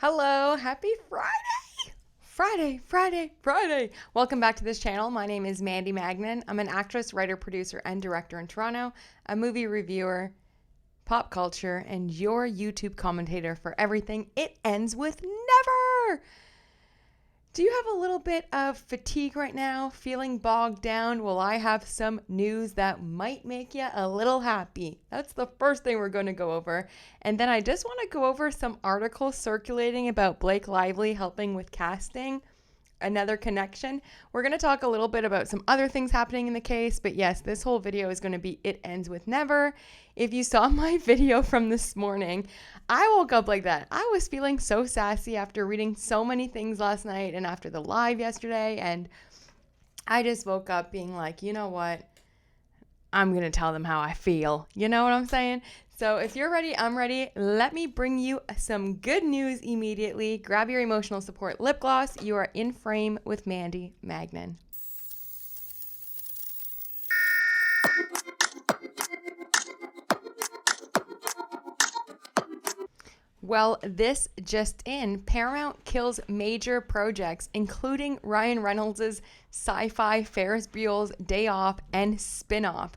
Hello, happy Friday! Friday! Welcome back to this channel. My name is Mandy Magnan. I'm an actress, writer, producer, and director in Toronto, a movie reviewer, pop culture, and your YouTube commentator for everything It Ends With Never! Do you have a little bit of fatigue right now? Feeling bogged down? Well, I have some news that might make you a little happy. That's the first thing we're going to go over. And then I just want to go over some articles circulating about Blake Lively helping with casting. Another connection. We're going to talk a little bit about some other things happening in the case, but yes, this whole video is going to be It Ends With Never. If you saw my video from this morning, I woke up like that. I was feeling so sassy after reading so many things last night and after the live yesterday, and I just woke up being like, you know what? I'm going to tell them how I feel. You know what I'm saying? So if you're ready, I'm ready. Let me bring you some good news immediately. Grab your emotional support lip gloss. You are in frame with Mandy Magnan. Well, this just in, Paramount kills major projects, including Ryan Reynolds' sci-fi Ferris Bueller's Day Off and spin-off.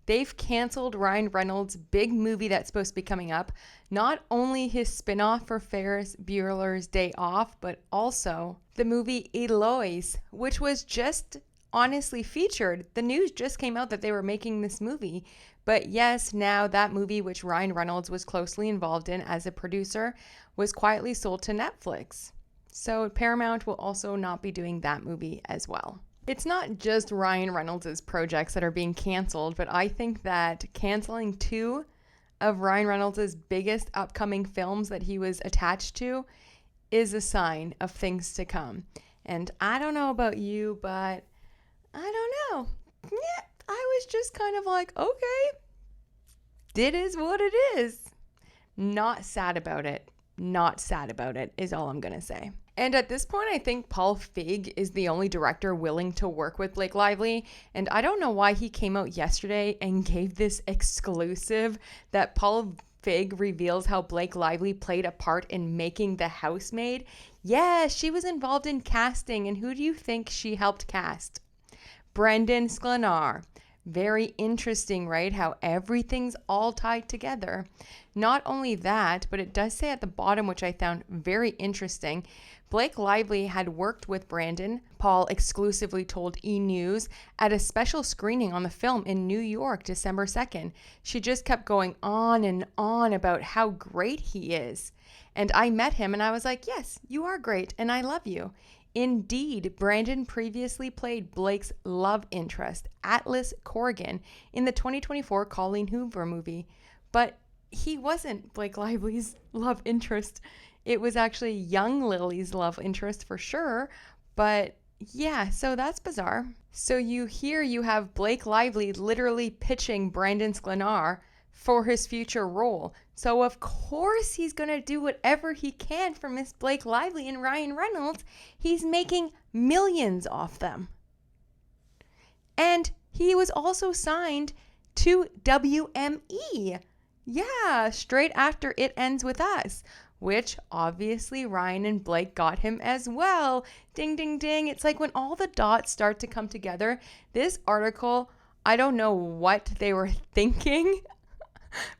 They've canceled Ryan Reynolds' big movie that's supposed to be coming up. Not only his spin-off for Ferris Bueller's Day Off, but also the movie Eloise, which was just honestly featured. The news just came out that they were making this movie. But yes, now that movie, which Ryan Reynolds was closely involved in as a producer, was quietly sold to Netflix. So Paramount will also not be doing that movie as well. It's not just Ryan Reynolds' projects that are being canceled, but I think that canceling two of Ryan Reynolds' biggest upcoming films that he was attached to is a sign of things to come. And I don't know about you, but I don't know. Yeah, I was just kind of like, okay, it is what it is. Not sad about it. Not sad about it is all I'm going to say. And at this point, I think Paul Feig is the only director willing to work with Blake Lively. And I don't know why he came out yesterday and gave this exclusive that Paul Feig reveals how Blake Lively played a part in making The Housemaid. Yeah, she was involved in casting. And who do you think she helped cast? Brendan Sklenar. Very interesting, right? How everything's all tied together. Not only that, but it does say at the bottom, which I found very interesting, Blake Lively had worked with Brandon, Paul exclusively told E! News, at a special screening on the film in New York, December 2nd. She just kept going on and on about how great he is. And I met him and I was like, yes, you are great and I love you. Indeed, Brandon previously played Blake's love interest, Atlas Corrigan, in the 2024 Colleen Hoover movie. But he wasn't Blake Lively's love interest. It was actually young Lily's love interest for sure. But yeah, so that's bizarre. So you have Blake Lively literally pitching Brandon Sklenar for his future role. So of course he's going to do whatever he can for Miss Blake Lively and Ryan Reynolds. He's making millions off them. And he was also signed to WME. Yeah, straight after It Ends With Us, which obviously Ryan and Blake got him as well. Ding, ding, ding. It's like when all the dots start to come together. This article, I don't know what they were thinking,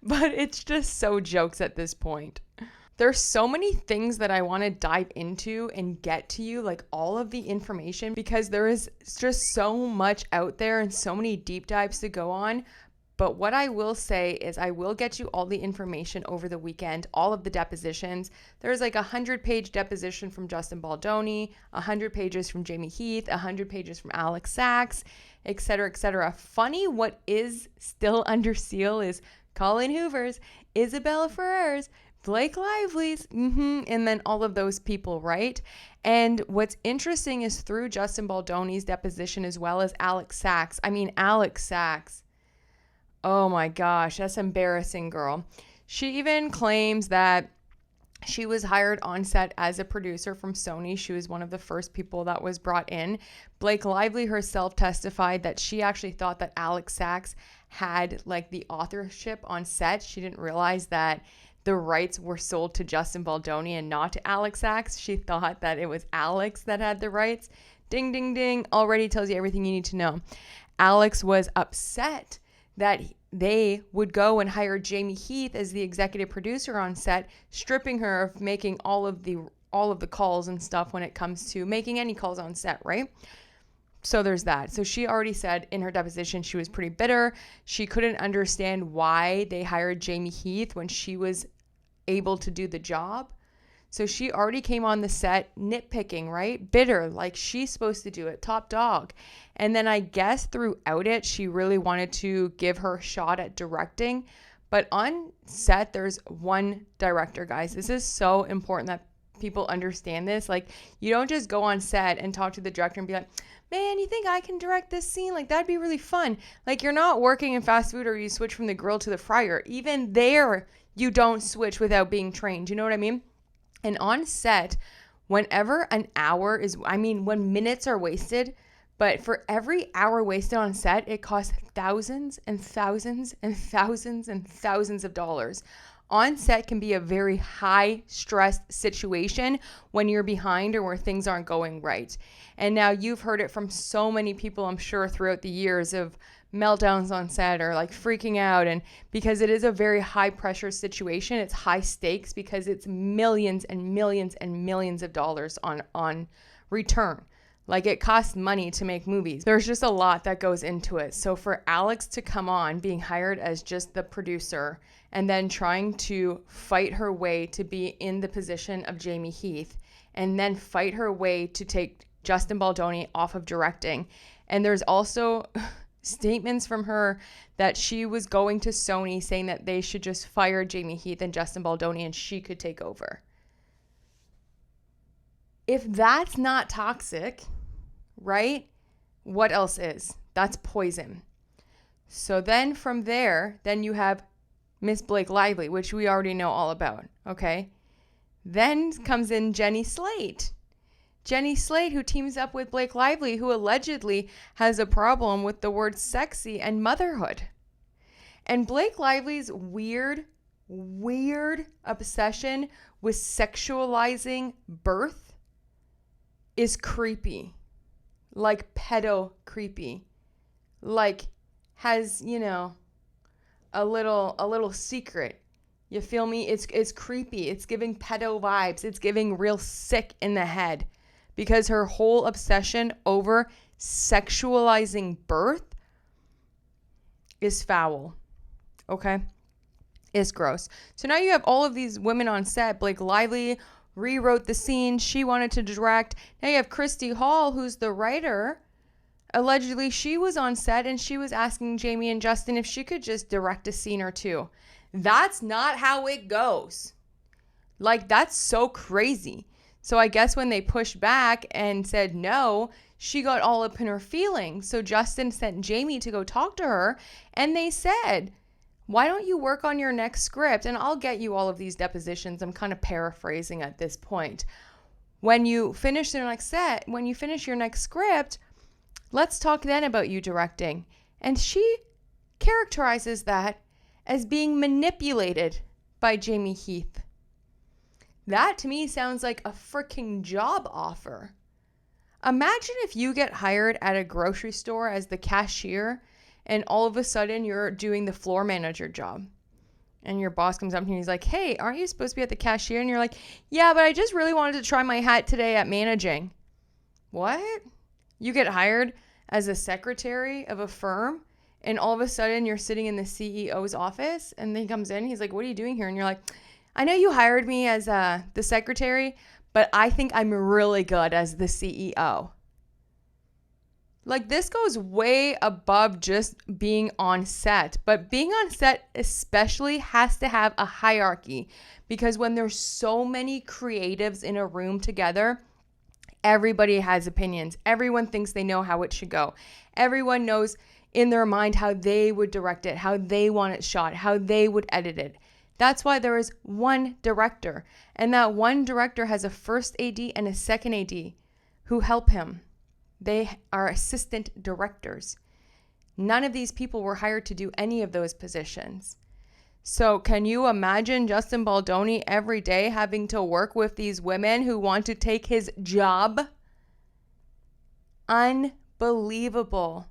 but it's just so jokes at this point. There's so many things that I want to dive into and get to you, like all of the information, because there is just so much out there and so many deep dives to go on. But what I will say is I will get you all the information over the weekend, all of the depositions. There's like 100-page deposition from Justin Baldoni, 100 pages from Jamie Heath, 100 pages from Alex Sachs, etc., etc. Funny, what is still under seal is Colleen Hoover's, Isabella Ferrer's, Blake Lively's, and then all of those people, right? And what's interesting is through Justin Baldoni's deposition as well as Alex Sachs. Alex Sachs. Oh my gosh, that's embarrassing, girl. She even claims that she was hired on set as a producer from Sony. She was one of the first people that was brought in. Blake Lively herself testified that she actually thought that Alex Sachs had like the authorship on set. She didn't realize that the rights were sold to Justin Baldoni and not to Alex Sachs. She thought that it was Alex that had the rights. Ding, ding, ding. Already tells you everything you need to know. Alex was upset that they would go and hire Jamie Heath as the executive producer on set, stripping her of making all of the calls and stuff when it comes to making any calls on set, right? So there's that. So she already said in her deposition she was pretty bitter. She couldn't understand why they hired Jamie Heath when she was able to do the job. So she already came on the set nitpicking, right? Bitter, like she's supposed to do it, top dog. And then I guess throughout it, she really wanted to give her a shot at directing. But on set, there's one director, guys. This is so important that people understand this. Like, you don't just go on set and talk to the director and be like, man, you think I can direct this scene? Like, that'd be really fun. Like, you're not working in fast food or you switch from the grill to the fryer. Even there, you don't switch without being trained. You know what I mean? And on set, whenever an hour is, when minutes are wasted, but for every hour wasted on set, it costs thousands and thousands and thousands and thousands of dollars. On set can be a very high stress situation when you're behind or where things aren't going right. And now you've heard it from so many people, I'm sure, throughout the years of meltdowns on set or like freaking out. And because it is a very high pressure situation, it's high stakes because it's millions and millions and millions of dollars on return. Like, it costs money to make movies. There's just a lot that goes into it. So for Alex to come on being hired as just the producer and then trying to fight her way to be in the position of Jamie Heath and then fight her way to take Justin Baldoni off of directing. And there's also statements from her that she was going to Sony saying that they should just fire Jamie Heath and Justin Baldoni and she could take over. If that's not toxic, right? What else is? That's poison. So then from there, then you have Miss Blake Lively, which we already know all about, okay? Then comes in Jenny Slate. Jenny Slate, who teams up with Blake Lively, who allegedly has a problem with the word sexy and motherhood. And Blake Lively's weird obsession with sexualizing birth is creepy. Like pedo creepy. Like has, a little secret. You feel me? It's creepy. It's giving pedo vibes. It's giving real sick in the head. Because her whole obsession over sexualizing birth is foul. Okay? It's gross. So now you have all of these women on set. Blake Lively rewrote the scene. She wanted to direct. Now you have Christy Hall, who's the writer. Allegedly, she was on set and she was asking Jamie and Justin if she could just direct a scene or two. That's not how it goes. Like, that's so crazy. So I guess when they pushed back and said no, she got all up in her feelings. So Justin sent Jamie to go talk to her and they said, why don't you work on your next script? And I'll get you all of these depositions. I'm kind of paraphrasing at this point. When you finish your next script, let's talk then about you directing. And she characterizes that as being manipulated by Jamie Heath. That to me sounds like a freaking job offer. Imagine if you get hired at a grocery store as the cashier and all of a sudden you're doing the floor manager job. And your boss comes up to you and he's like, hey, aren't you supposed to be at the cashier? And you're like, yeah, but I just really wanted to try my hat today at managing. What? You get hired as a secretary of a firm and all of a sudden you're sitting in the CEO's office and then he comes in, he's like, what are you doing here? And you're like, I know you hired me as the secretary, but I think I'm really good as the CEO. Like, this goes way above just being on set. But being on set especially has to have a hierarchy because when there's so many creatives in a room together, everybody has opinions. Everyone thinks they know how it should go. Everyone knows in their mind how they would direct it, how they want it shot, how they would edit it. That's why there is one director, and that one director has a first AD and a second AD who help him. They are assistant directors. None of these people were hired to do any of those positions. So can you imagine Justin Baldoni every day having to work with these women who want to take his job? Unbelievable.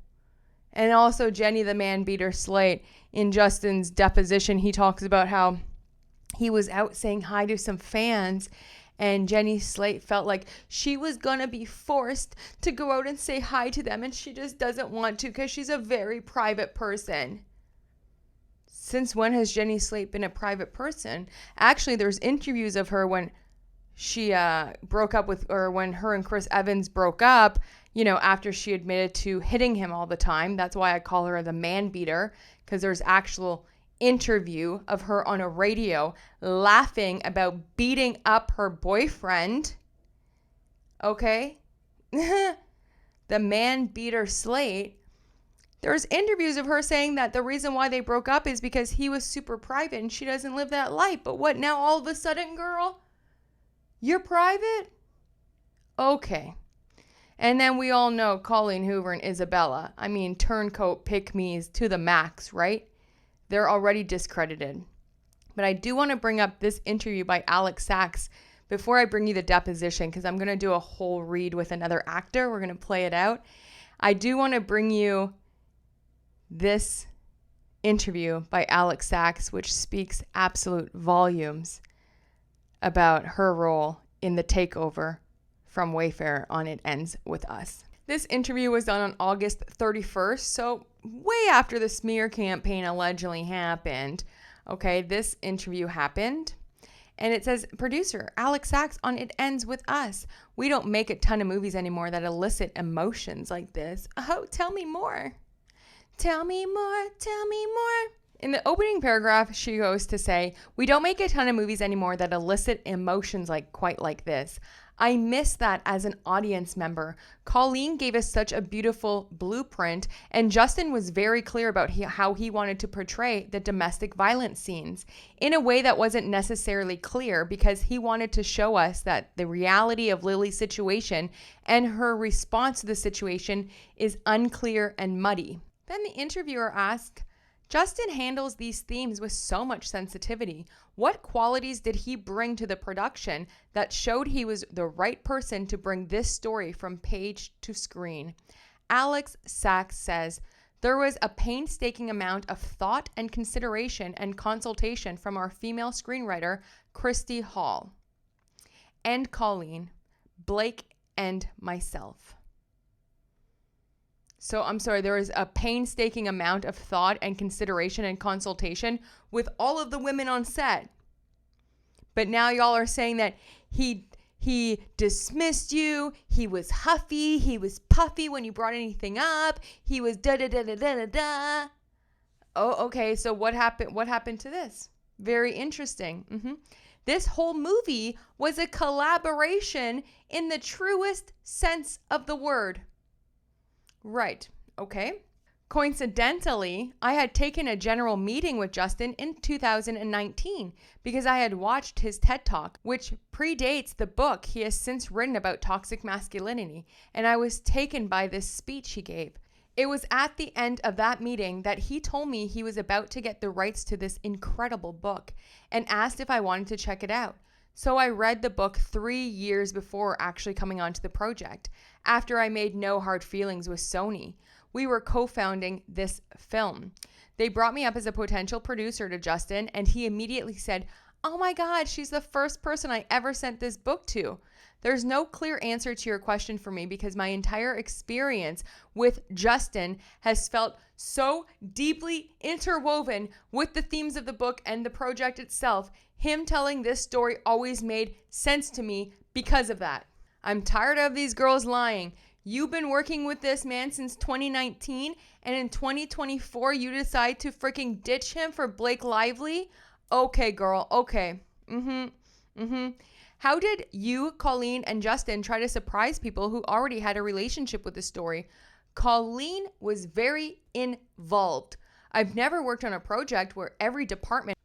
And also Jenny the man beater Slate, in Justin's deposition, he talks about how he was out saying hi to some fans, and Jenny Slate felt like she was going to be forced to go out and say hi to them, and she just doesn't want to because she's a very private person. Since when has Jenny Slate been a private person? Actually, there's interviews of her when she broke up with, or when her and Chris Evans broke up, you know, after she admitted to hitting him all the time. That's why I call her the man beater, because there's actual interview of her on a radio laughing about beating up her boyfriend. Okay? The man beater Slate. There's interviews of her saying that the reason why they broke up is because he was super private and she doesn't live that life. But what now all of a sudden, girl? You're private? Okay. And then we all know Colleen Hoover and Isabella. I mean, turncoat pick-me's to the max, right? They're already discredited. But I do want to bring up this interview by Alex SAKS before I bring you the deposition, because I'm going to do a whole read with another actor. We're going to play it out. I do want to bring you this interview by Alex SAKS, which speaks absolute volumes about her role in the takeover from Wayfarer on It Ends With Us. This interview was done on August 31st, so way after the smear campaign allegedly happened. Okay, this interview happened. And it says, producer Alex SAKS on It Ends With Us. We don't make a ton of movies anymore that elicit emotions like this. Oh, tell me more. Tell me more, tell me more. In the opening paragraph, she goes to say, we don't make a ton of movies anymore that elicit emotions quite like this. I miss that as an audience member. Colleen gave us such a beautiful blueprint, and Justin was very clear about how he wanted to portray the domestic violence scenes in a way that wasn't necessarily clear, because he wanted to show us that the reality of Lily's situation and her response to the situation is unclear and muddy. Then the interviewer asked, Justin handles these themes with so much sensitivity. What qualities did he bring to the production that showed he was the right person to bring this story from page to screen? Alex SAKS says, there was a painstaking amount of thought and consideration and consultation from our female screenwriter, Christy Hall, and Colleen, Blake, and myself. So I'm sorry, there was a painstaking amount of thought and consideration and consultation with all of the women on set. But now y'all are saying that he dismissed you, he was huffy, he was puffy when you brought anything up, he was da-da-da-da-da-da-da. Oh, okay, so what happened to this? Very interesting. This whole movie was a collaboration in the truest sense of the word. Right. Okay. Coincidentally, I had taken a general meeting with Justin in 2019 because I had watched his TED Talk, which predates the book he has since written about toxic masculinity, and I was taken by this speech he gave. It was at the end of that meeting that he told me he was about to get the rights to this incredible book and asked if I wanted to check it out. So I read the book 3 years before actually coming onto the project, after I made No Hard Feelings with Sony. We were co-founding this film. They brought me up as a potential producer to Justin, and he immediately said, oh my God, she's the first person I ever sent this book to. There's no clear answer to your question for me because my entire experience with Justin has felt so deeply interwoven with the themes of the book and the project itself. Him telling this story always made sense to me because of that. I'm tired of these girls lying. You've been working with this man since 2019, and in 2024, you decide to freaking ditch him for Blake Lively? Okay, girl, okay. How did you, Colleen, and Justin try to surprise people who already had a relationship with the story? Colleen was very involved. I've never worked on a project where every department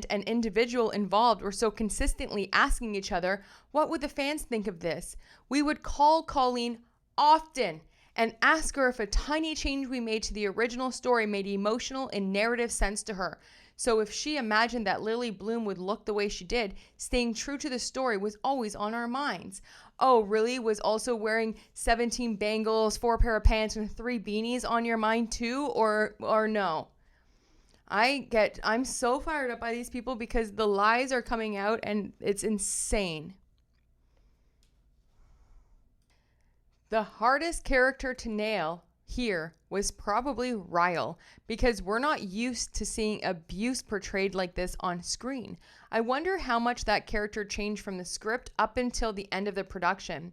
and individual involved were so consistently asking each other, what would the fans think of this? We would call Colleen often and ask her if a tiny change we made to the original story made emotional and narrative sense to her. So if she imagined that Lily Bloom would look the way she did, staying true to the story was always on our minds. Oh, really? Was also wearing 17 bangles, 4 pair of pants, and 3 beanies on your mind too? Or no? I'm so fired up by these people because the lies are coming out and it's insane. The hardest character to nail here was probably Ryle, because we're not used to seeing abuse portrayed like this on screen. I wonder how much that character changed from the script up until the end of the production.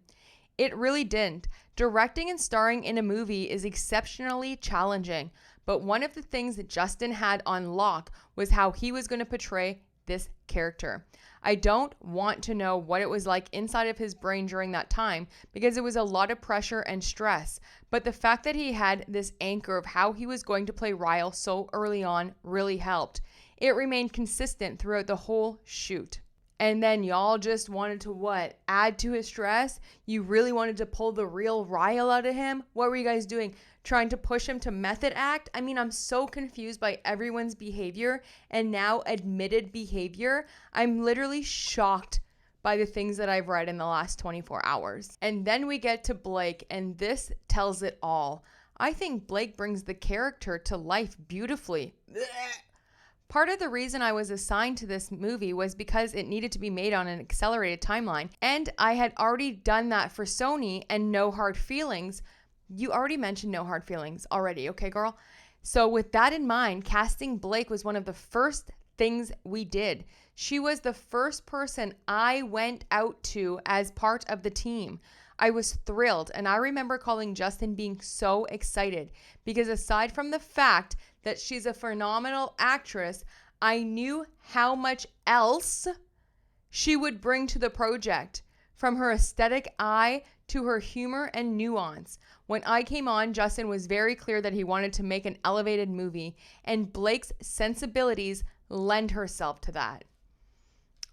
It really didn't. Directing and starring in a movie is exceptionally challenging, but one of the things that Justin had on lock was how he was going to portray this character. I don't want to know what it was like inside of his brain during that time, because it was a lot of pressure and stress. But the fact that he had this anchor of how he was going to play Ryle so early on really helped. It remained consistent throughout the whole shoot. And then y'all just wanted to what? Add to his stress? You really wanted to pull the real Ryle out of him? What were you guys doing? Trying to push him to method act? I mean, I'm so confused by everyone's behavior and now admitted behavior. I'm literally shocked by the things that I've read in the last 24 hours. And then we get to Blake, and this tells it all. I think Blake brings the character to life beautifully. Part of the reason I was assigned to this movie was because it needed to be made on an accelerated timeline, and I had already done that for Sony and No Hard Feelings. You already mentioned No Hard Feelings already, okay, girl? So with that in mind, casting Blake was one of the first things we did. She was the first person I went out to as part of the team. I was thrilled, and I remember calling Justin being so excited because aside from the fact that she's a phenomenal actress, I knew how much else she would bring to the project, from her aesthetic eye to her humor and nuance. When I came on, Justin was very clear that he wanted to make an elevated movie, and Blake's sensibilities lend herself to that.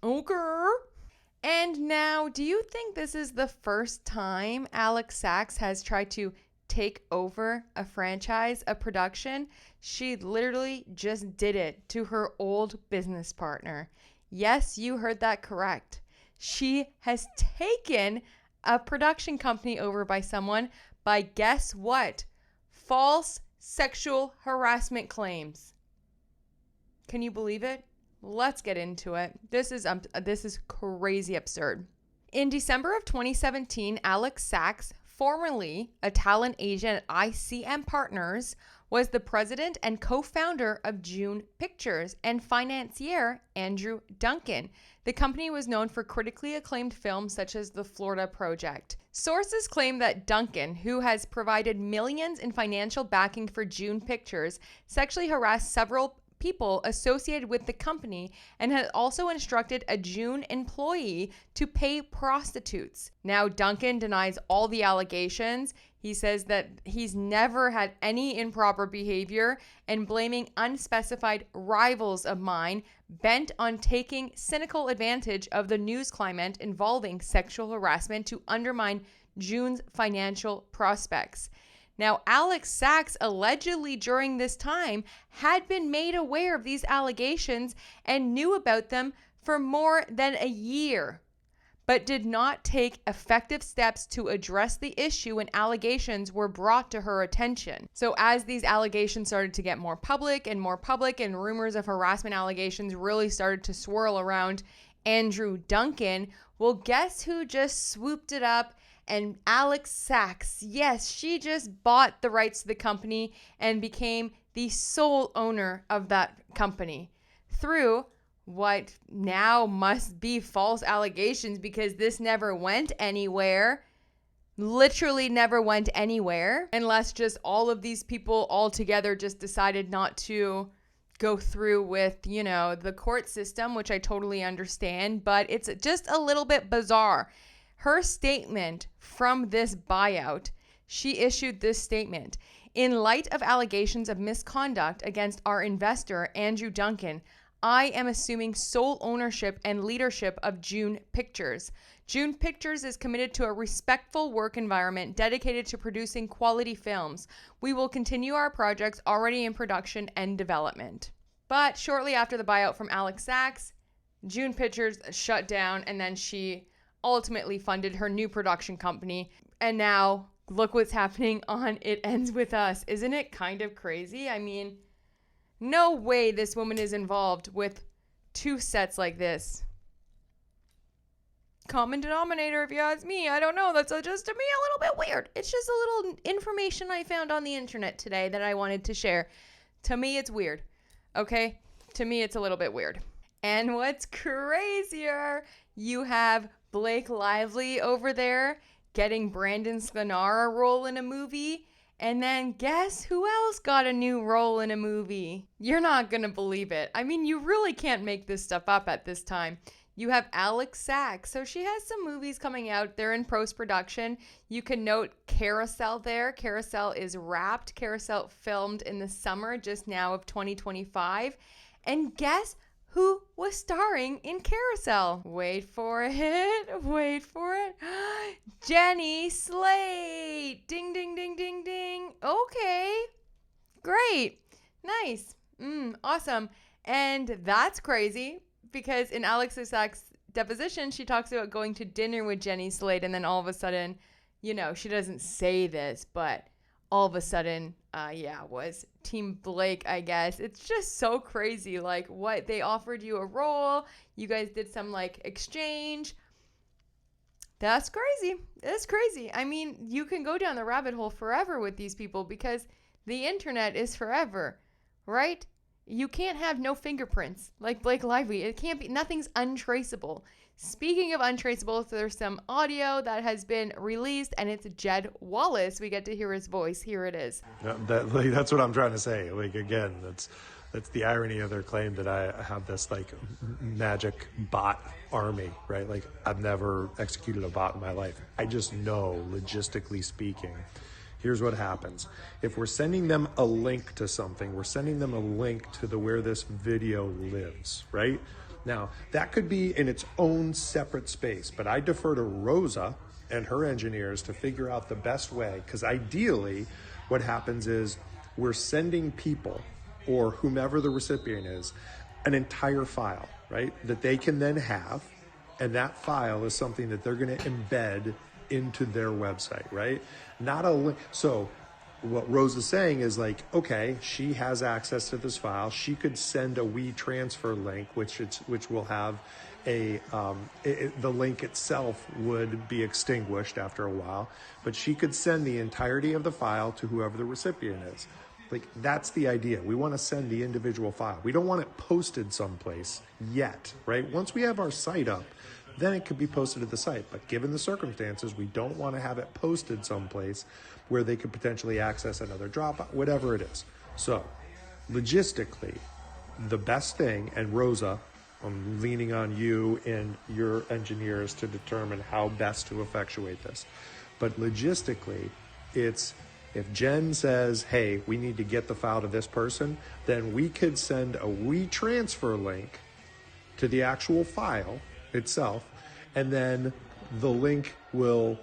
Okay. And now, do you think this is the first time SAKS has tried to take over a franchise, a production? She literally just did it to her old business partner. Yes, you heard that correct. She has taken a production company over by someone by, guess what? False sexual harassment claims. Can you believe it? Let's get into it. This is crazy absurd. In December of 2017, SAKS, formerly a talent agent at ICM Partners, was the president and co-founder of June Pictures, and financier Andrew Duncan. The company was known for critically acclaimed films such as The Florida Project. Sources claim that Duncan, who has provided millions in financial backing for June Pictures, sexually harassed several people associated with the company and had also instructed a June employee to pay prostitutes. Now, Duncan denies all the allegations. He says that he's never had any improper behavior, and blaming unspecified rivals of mine bent on taking cynical advantage of the news climate involving sexual harassment to undermine June's financial prospects. Now, SAKS allegedly during this time had been made aware of these allegations and knew about them for more than a year, but did not take effective steps to address the issue when allegations were brought to her attention. So as these allegations started to get more public and rumors of harassment allegations really started to swirl around Andrew Duncan, well, guess who just swooped it up? And SAKS, yes, she just bought the rights to the company and became the sole owner of that company through what now must be false allegations, because this never went anywhere. Literally never went anywhere, unless just all of these people all together just decided not to go through with, the court system, which I totally understand, but it's just a little bit bizarre. Her statement from this buyout, she issued this statement. In light of allegations of misconduct against our investor, Andrew Duncan, I am assuming sole ownership and leadership of June Pictures. June Pictures is committed to a respectful work environment dedicated to producing quality films. We will continue our projects already in production and development. But shortly after the buyout from SAKS, June Pictures shut down, and then she ultimately funded her new production company. And now look what's happening on It Ends With Us. Isn't it kind of crazy? I mean, no way this woman is involved with two sets like this. Common denominator, if you ask me. I don't know. That's just to me a little bit weird. It's just a little information I found on the internet today that I wanted to share. To me, it's weird. Okay? To me, it's a little bit weird. And what's crazier, you have Blake Lively over there getting Brandon Sklenar a role in a movie. And then guess who else got a new role in a movie? You're not going to believe it. I mean, you really can't make this stuff up at this time. You have Alex Sachs. So she has some movies coming out. They're in post-production. You can note Carousel there. Carousel is wrapped. Carousel filmed in the summer just now of 2025. And guess who was starring in Carousel? Wait for it. Wait for it. Jenny Slate. Ding, ding, ding, ding, ding. Okay. Great. Nice. Awesome. And that's crazy because in Alex Sachs' deposition, she talks about going to dinner with Jenny Slate, and then all of a sudden, you know, she doesn't say this, but all of a sudden, was Team Blake, I guess. It's just so crazy. Like, what? They offered you a role. You guys did some, like, exchange. That's crazy. That's crazy. I mean, you can go down the rabbit hole forever with these people because the internet is forever, right? You can't have no fingerprints like Blake Lively. It can't be. Nothing's untraceable. Speaking of untraceable, there's some audio that has been released, and it's Jed Wallace. We get to hear his voice. Here it is. That's what I'm trying to say. Like, again, that's the irony of their claim that I have this, like, magic bot army, right? Like, I've never executed a bot in my life. I just know, logistically speaking, here's what happens. If we're sending them a link to something, we're sending them a link to where this video lives, right? Now, that could be in its own separate space, but I defer to Rosa and her engineers to figure out the best way, because ideally what happens is we're sending people, or whomever the recipient is, an entire file, right, that they can then have, and that file is something that they're going to embed into their website, right? Not a link. So what Rose is saying is, like, okay, she has access to this file. She could send a WeTransfer link, which will have the link itself would be extinguished after a while, but she could send the entirety of the file to whoever the recipient is. Like, that's the idea. We want to send the individual file. We don't want it posted someplace yet, right? Once we have our site up, then it could be posted to the site. But given the circumstances, we don't want to have it posted someplace where they could potentially access another dropout, whatever it is. So logistically, the best thing, and Rosa, I'm leaning on you and your engineers to determine how best to effectuate this. But logistically, it's, if Jen says, hey, we need to get the file to this person, then we could send a WeTransfer link to the actual file itself, and then the link will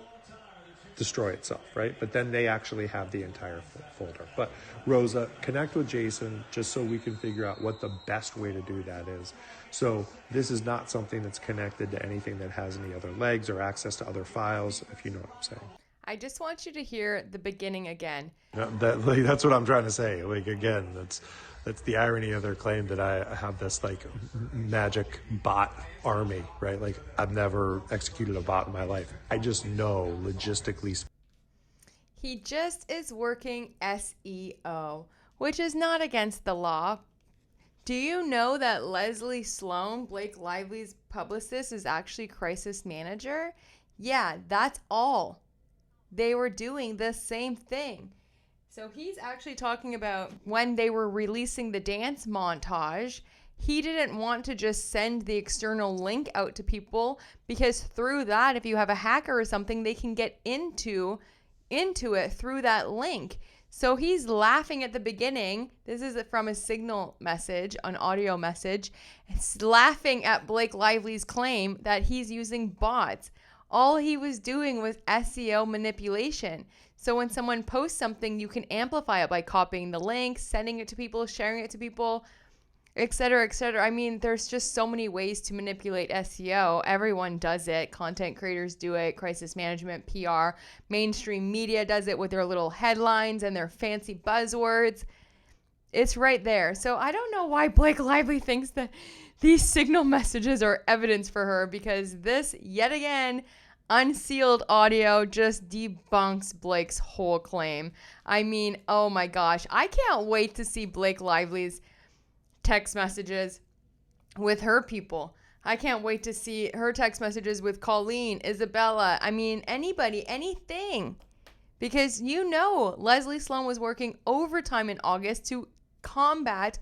destroy itself, right? But then they actually have the entire folder. But Rosa, connect with Jason just so we can figure out what the best way to do that is. So this is not something that's connected to anything that has any other legs or access to other files, if you know what I'm saying. I just want you to hear the beginning again. That's what I'm trying to say. Like, again, that's the irony of their claim that I have this, like, magic bot army, right? Like, I've never executed a bot in my life. I just know, logistically. He just is working SEO, which is not against the law. Do you know that Leslie Sloan, Blake Lively's publicist, is actually crisis manager? Yeah, that's all. They were doing the same thing. So he's actually talking about when they were releasing the dance montage, he didn't want to just send the external link out to people because through that, if you have a hacker or something, they can get into it through that link. So he's laughing at the beginning. This is from a signal message, an audio message. It's laughing at Blake Lively's claim that he's using bots. All he was doing was SEO manipulation. So when someone posts something, you can amplify it by copying the link, sending it to people, sharing it to people, etc., etc. I mean, there's just so many ways to manipulate SEO. Everyone does it. Content creators do it. Crisis management, PR, mainstream media does it with their little headlines and their fancy buzzwords. It's right there. So I don't know why Blake Lively thinks that these signal messages are evidence for her, because this, yet again, unsealed audio just debunks Blake's whole claim. I mean, oh my gosh. I can't wait to see Blake Lively's text messages with her people. I can't wait to see her text messages with Colleen, Isabella. I mean, anybody, anything. Because you know Leslie Sloan was working overtime in August to combat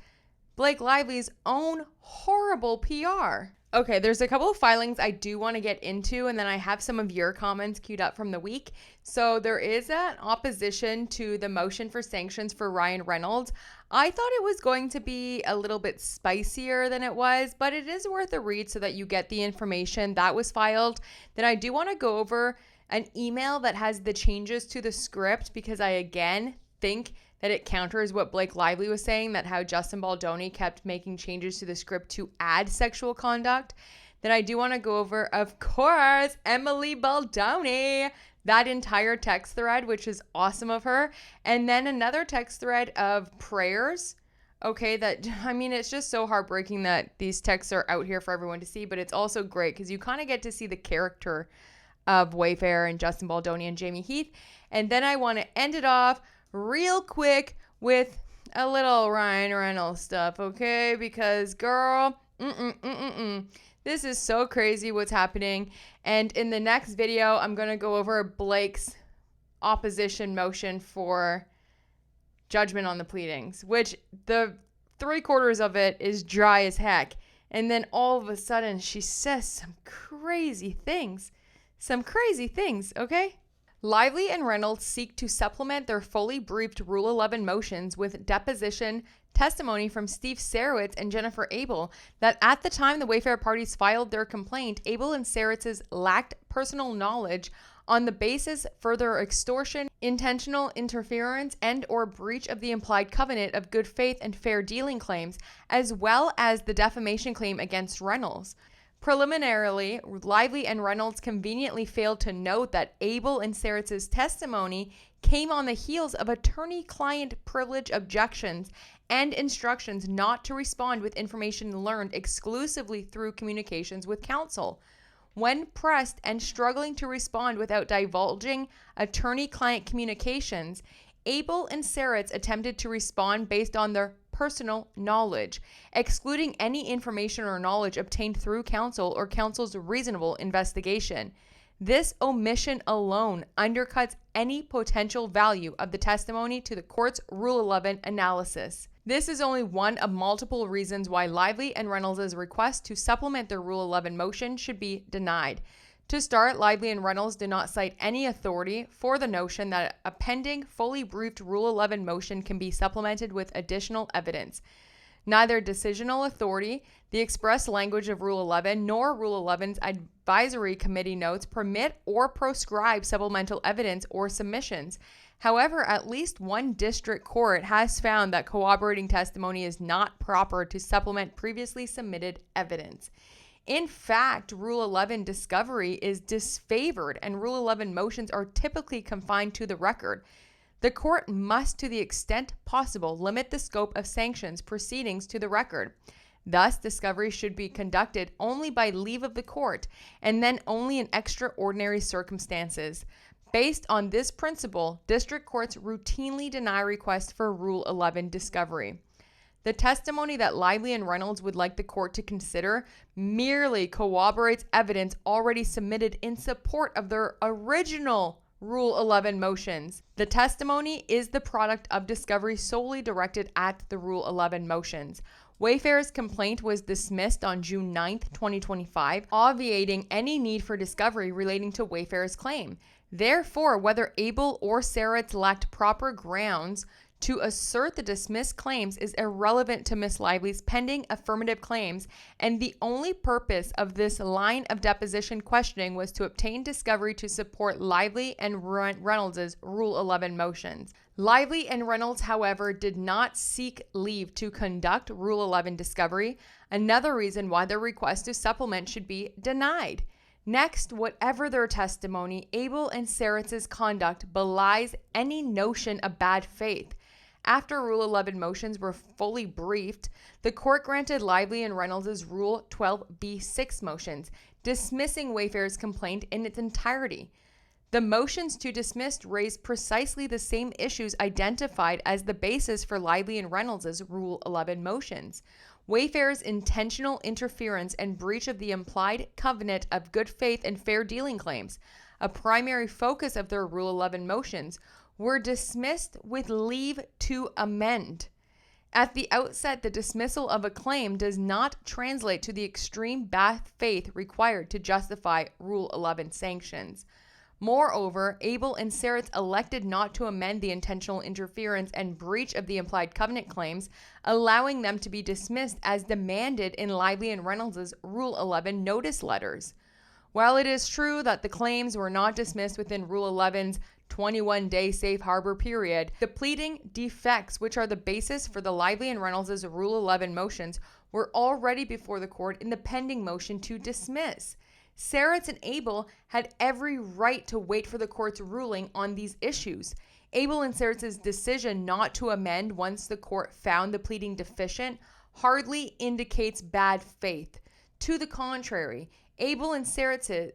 Blake Lively's own horrible PR. Okay, there's a couple of filings I do want to get into, and then I have some of your comments queued up from the week. So there is an opposition to the motion for sanctions for Ryan Reynolds. I thought it was going to be a little bit spicier than it was, but it is worth a read so that you get the information that was filed. Then I do want to go over an email that has the changes to the script, because I again think that it counters what Blake Lively was saying, that how Justin Baldoni kept making changes to the script to add sexual conduct. Then I do want to go over, of course, Emily Baldoni, that entire text thread, which is awesome of her. And then another text thread of prayers. Okay, that, I mean, it's just so heartbreaking that these texts are out here for everyone to see, but it's also great because you kind of get to see the character of Wayfarer and Justin Baldoni and Jamie Heath. And then I want to end it off real quick with a little Ryan Reynolds stuff, okay? Because, girl, this is so crazy what's happening. And in the next video, I'm going to go over Blake's opposition motion for judgment on the pleadings, which the 3/4 of it is dry as heck. And then all of a sudden, she says some crazy things, okay? Lively and Reynolds seek to supplement their fully briefed Rule 11 motions with deposition testimony from Steve Sarowitz and Jennifer Abel that at the time the Wayfarer parties filed their complaint, Abel and Sarowitz lacked personal knowledge on the basis further extortion, intentional interference, and or breach of the implied covenant of good faith and fair dealing claims, as well as the defamation claim against Reynolds. Preliminarily, Lively and Reynolds conveniently failed to note that Abel and Sarowitz's testimony came on the heels of attorney-client privilege objections and instructions not to respond with information learned exclusively through communications with counsel. When pressed and struggling to respond without divulging attorney-client communications, Abel and Sarowitz attempted to respond based on their personal knowledge, excluding any information or knowledge obtained through counsel or counsel's reasonable investigation. This omission alone undercuts any potential value of the testimony to the court's Rule 11 analysis. This is only one of multiple reasons why Lively and Reynolds' request to supplement their Rule 11 motion should be denied. To start, Lively and Reynolds did not cite any authority for the notion that a pending, fully briefed Rule 11 motion can be supplemented with additional evidence. Neither decisional authority, the express language of Rule 11, nor Rule 11's advisory committee notes permit or proscribe supplemental evidence or submissions. However, at least one district court has found that corroborating testimony is not proper to supplement previously submitted evidence. In fact, Rule 11 discovery is disfavored and Rule 11 motions are typically confined to the record. The court must, to the extent possible, limit the scope of sanctions proceedings to the record. Thus, discovery should be conducted only by leave of the court and then only in extraordinary circumstances. Based on this principle, district courts routinely deny requests for Rule 11 discovery. The testimony that Lively and Reynolds would like the court to consider merely corroborates evidence already submitted in support of their original Rule 11 motions. The testimony is the product of discovery solely directed at the Rule 11 motions. Wayfarer's complaint was dismissed on June 9, 2025, obviating any need for discovery relating to Wayfarer's claim. Therefore, whether Abel or Seritz lacked proper grounds to assert the dismissed claims is irrelevant to Miss Lively's pending affirmative claims, and the only purpose of this line of deposition questioning was to obtain discovery to support Lively and Reynolds' Rule 11 motions. Lively and Reynolds, however, did not seek leave to conduct Rule 11 discovery, another reason why their request to supplement should be denied. Next, whatever their testimony, Abel and Seritz's conduct belies any notion of bad faith. After Rule 11 motions were fully briefed, the court granted Lively and Reynolds' Rule 12b6 motions, dismissing Wayfarer's complaint in its entirety. The motions to dismiss raised precisely the same issues identified as the basis for Lively and Reynolds' Rule 11 motions. Wayfarer's intentional interference and breach of the implied covenant of good faith and fair dealing claims, a primary focus of their Rule 11 motions, were dismissed with leave to amend. At the outset, the dismissal of a claim does not translate to the extreme bad faith required to justify Rule 11 sanctions. Moreover, Abel and Seritz elected not to amend the intentional interference and breach of the implied covenant claims, allowing them to be dismissed as demanded in Lively and Reynolds' Rule 11 notice letters. While it is true that the claims were not dismissed within Rule 11's 21-day safe harbor period, the pleading defects, which are the basis for the Lively and Reynolds' Rule 11 motions, were already before the court in the pending motion to dismiss. Seritz and Abel had every right to wait for the court's ruling on these issues. Abel and Seritz's decision not to amend once the court found the pleading deficient hardly indicates bad faith. To the contrary, Abel and Seritz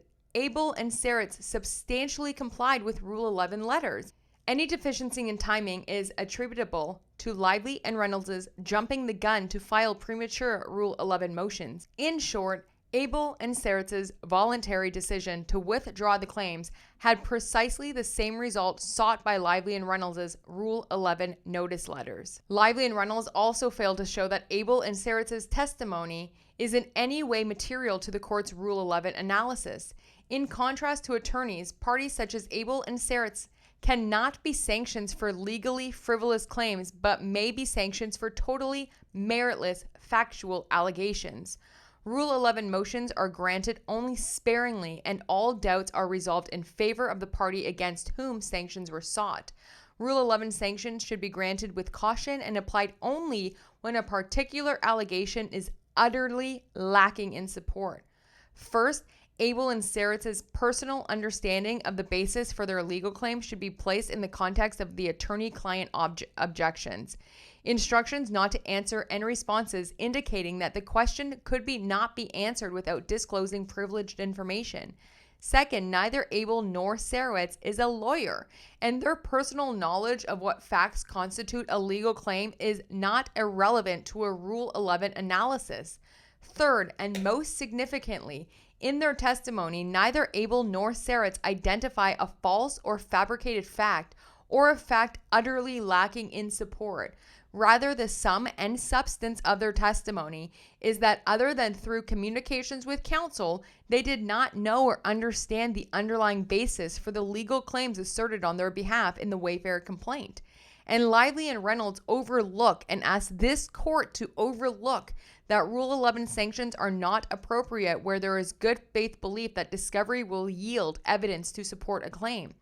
substantially complied with Rule 11 letters. Any deficiency in timing is attributable to Lively and Reynolds' jumping the gun to file premature Rule 11 motions. In short, Abel and Seritz's voluntary decision to withdraw the claims had precisely the same result sought by Lively and Reynolds' Rule 11 notice letters. Lively and Reynolds also failed to show that Abel and Seritz's testimony is in any way material to the court's Rule 11 analysis. In contrast to attorneys, parties such as Abel and Seritz cannot be sanctions for legally frivolous claims, but may be sanctions for totally meritless factual allegations. Rule 11 motions are granted only sparingly, and all doubts are resolved in favor of the party against whom sanctions were sought. Rule 11 sanctions should be granted with caution and applied only when a particular allegation is utterly lacking in support. First, Abel and Seritz's personal understanding of the basis for their legal claim should be placed in the context of the attorney-client objections. Instructions not to answer and responses indicating that the question could not be answered without disclosing privileged information. Second, neither Abel nor Seritz is a lawyer, and their personal knowledge of what facts constitute a legal claim is not irrelevant to a Rule 11 analysis. Third, and most significantly, in their testimony, neither Abel nor Seritz identify a false or fabricated fact or a fact utterly lacking in support. Rather, the sum and substance of their testimony is that other than through communications with counsel, they did not know or understand the underlying basis for the legal claims asserted on their behalf in the Wayfarer complaint. And Lively and Reynolds overlook and ask this court to overlook that Rule 11 sanctions are not appropriate where there is good faith belief that discovery will yield evidence to support a claim.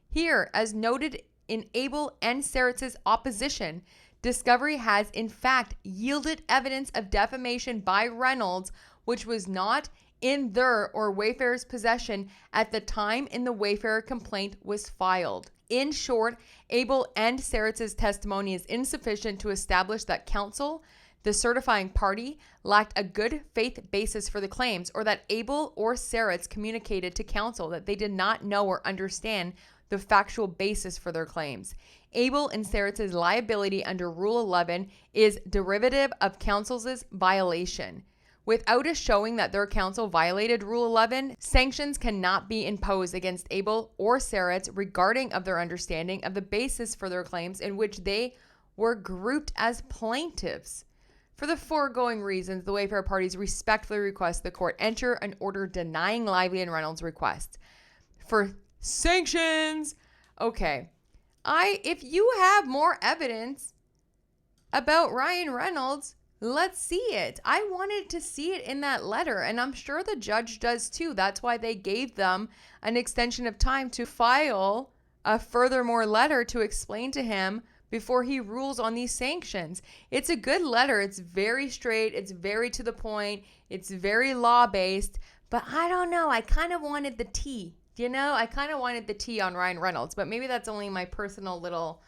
Here, as noted in Abel and Seritz's opposition, discovery has in fact yielded evidence of defamation by Reynolds, which was not in their or Wayfarer's possession at the time in the Wayfarer complaint was filed. In short, Abel and Seritz's testimony is insufficient to establish that counsel, the certifying party, lacked a good faith basis for the claims, or that Abel or Seritz communicated to counsel that they did not know or understand the factual basis for their claims. Abel and Seritz's liability under Rule 11 is derivative of counsel's violation. Without a showing that their counsel violated Rule 11, sanctions cannot be imposed against Abel or Seritz regarding of their understanding of the basis for their claims in which they were grouped as plaintiffs. For the foregoing reasons, the Wayfarer parties respectfully request the court enter an order denying Lively and Reynolds' requests. For Sanctions. Okay. If you have more evidence about Ryan Reynolds, let's see it. I wanted to see it in that letter, and I'm sure the judge does too. That's why they gave them an extension of time to file a furthermore letter to explain to him before he rules on these sanctions. It's a good letter. It's very straight. It's very to the point. It's very law-based. But I don't know. I kind of wanted the tea. I kind of wanted the tea on Ryan Reynolds. But maybe that's only my personal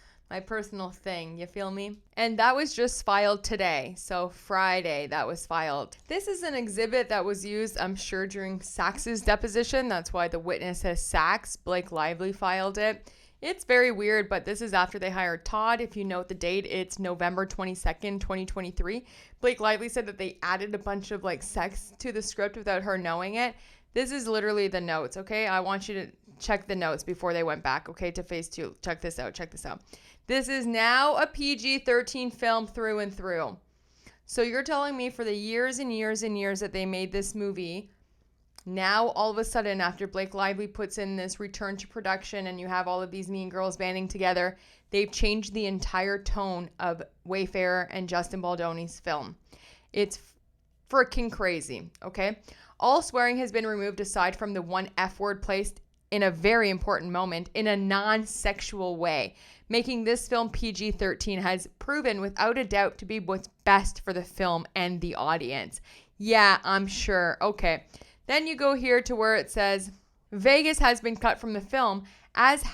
thing. You feel me? And that was just filed today. So Friday that was filed. This is an exhibit that was used, I'm sure, during SAKS's deposition. That's why the witness says SAKS. Blake Lively filed it. It's very weird, but this is after they hired Todd. If you note the date, it's November 22nd, 2023. Blake Lively said that they added a bunch of sex to the script without her knowing it. This is literally the notes, okay? I want you to check the notes before they went back, okay, to phase 2. Check this out. This is now a PG-13 film through and through. So you're telling me for the years and years and years that they made this movie, now all of a sudden after Blake Lively puts in this return to production and you have all of these mean girls banding together, they've changed the entire tone of Wayfarer and Justin Baldoni's film. It's freaking crazy, okay? All swearing has been removed aside from the one F word placed in a very important moment in a non-sexual way. Making this film PG-13 has proven without a doubt to be what's best for the film and the audience. Yeah, I'm sure. Okay. Then you go here to where it says Vegas has been cut from the film, as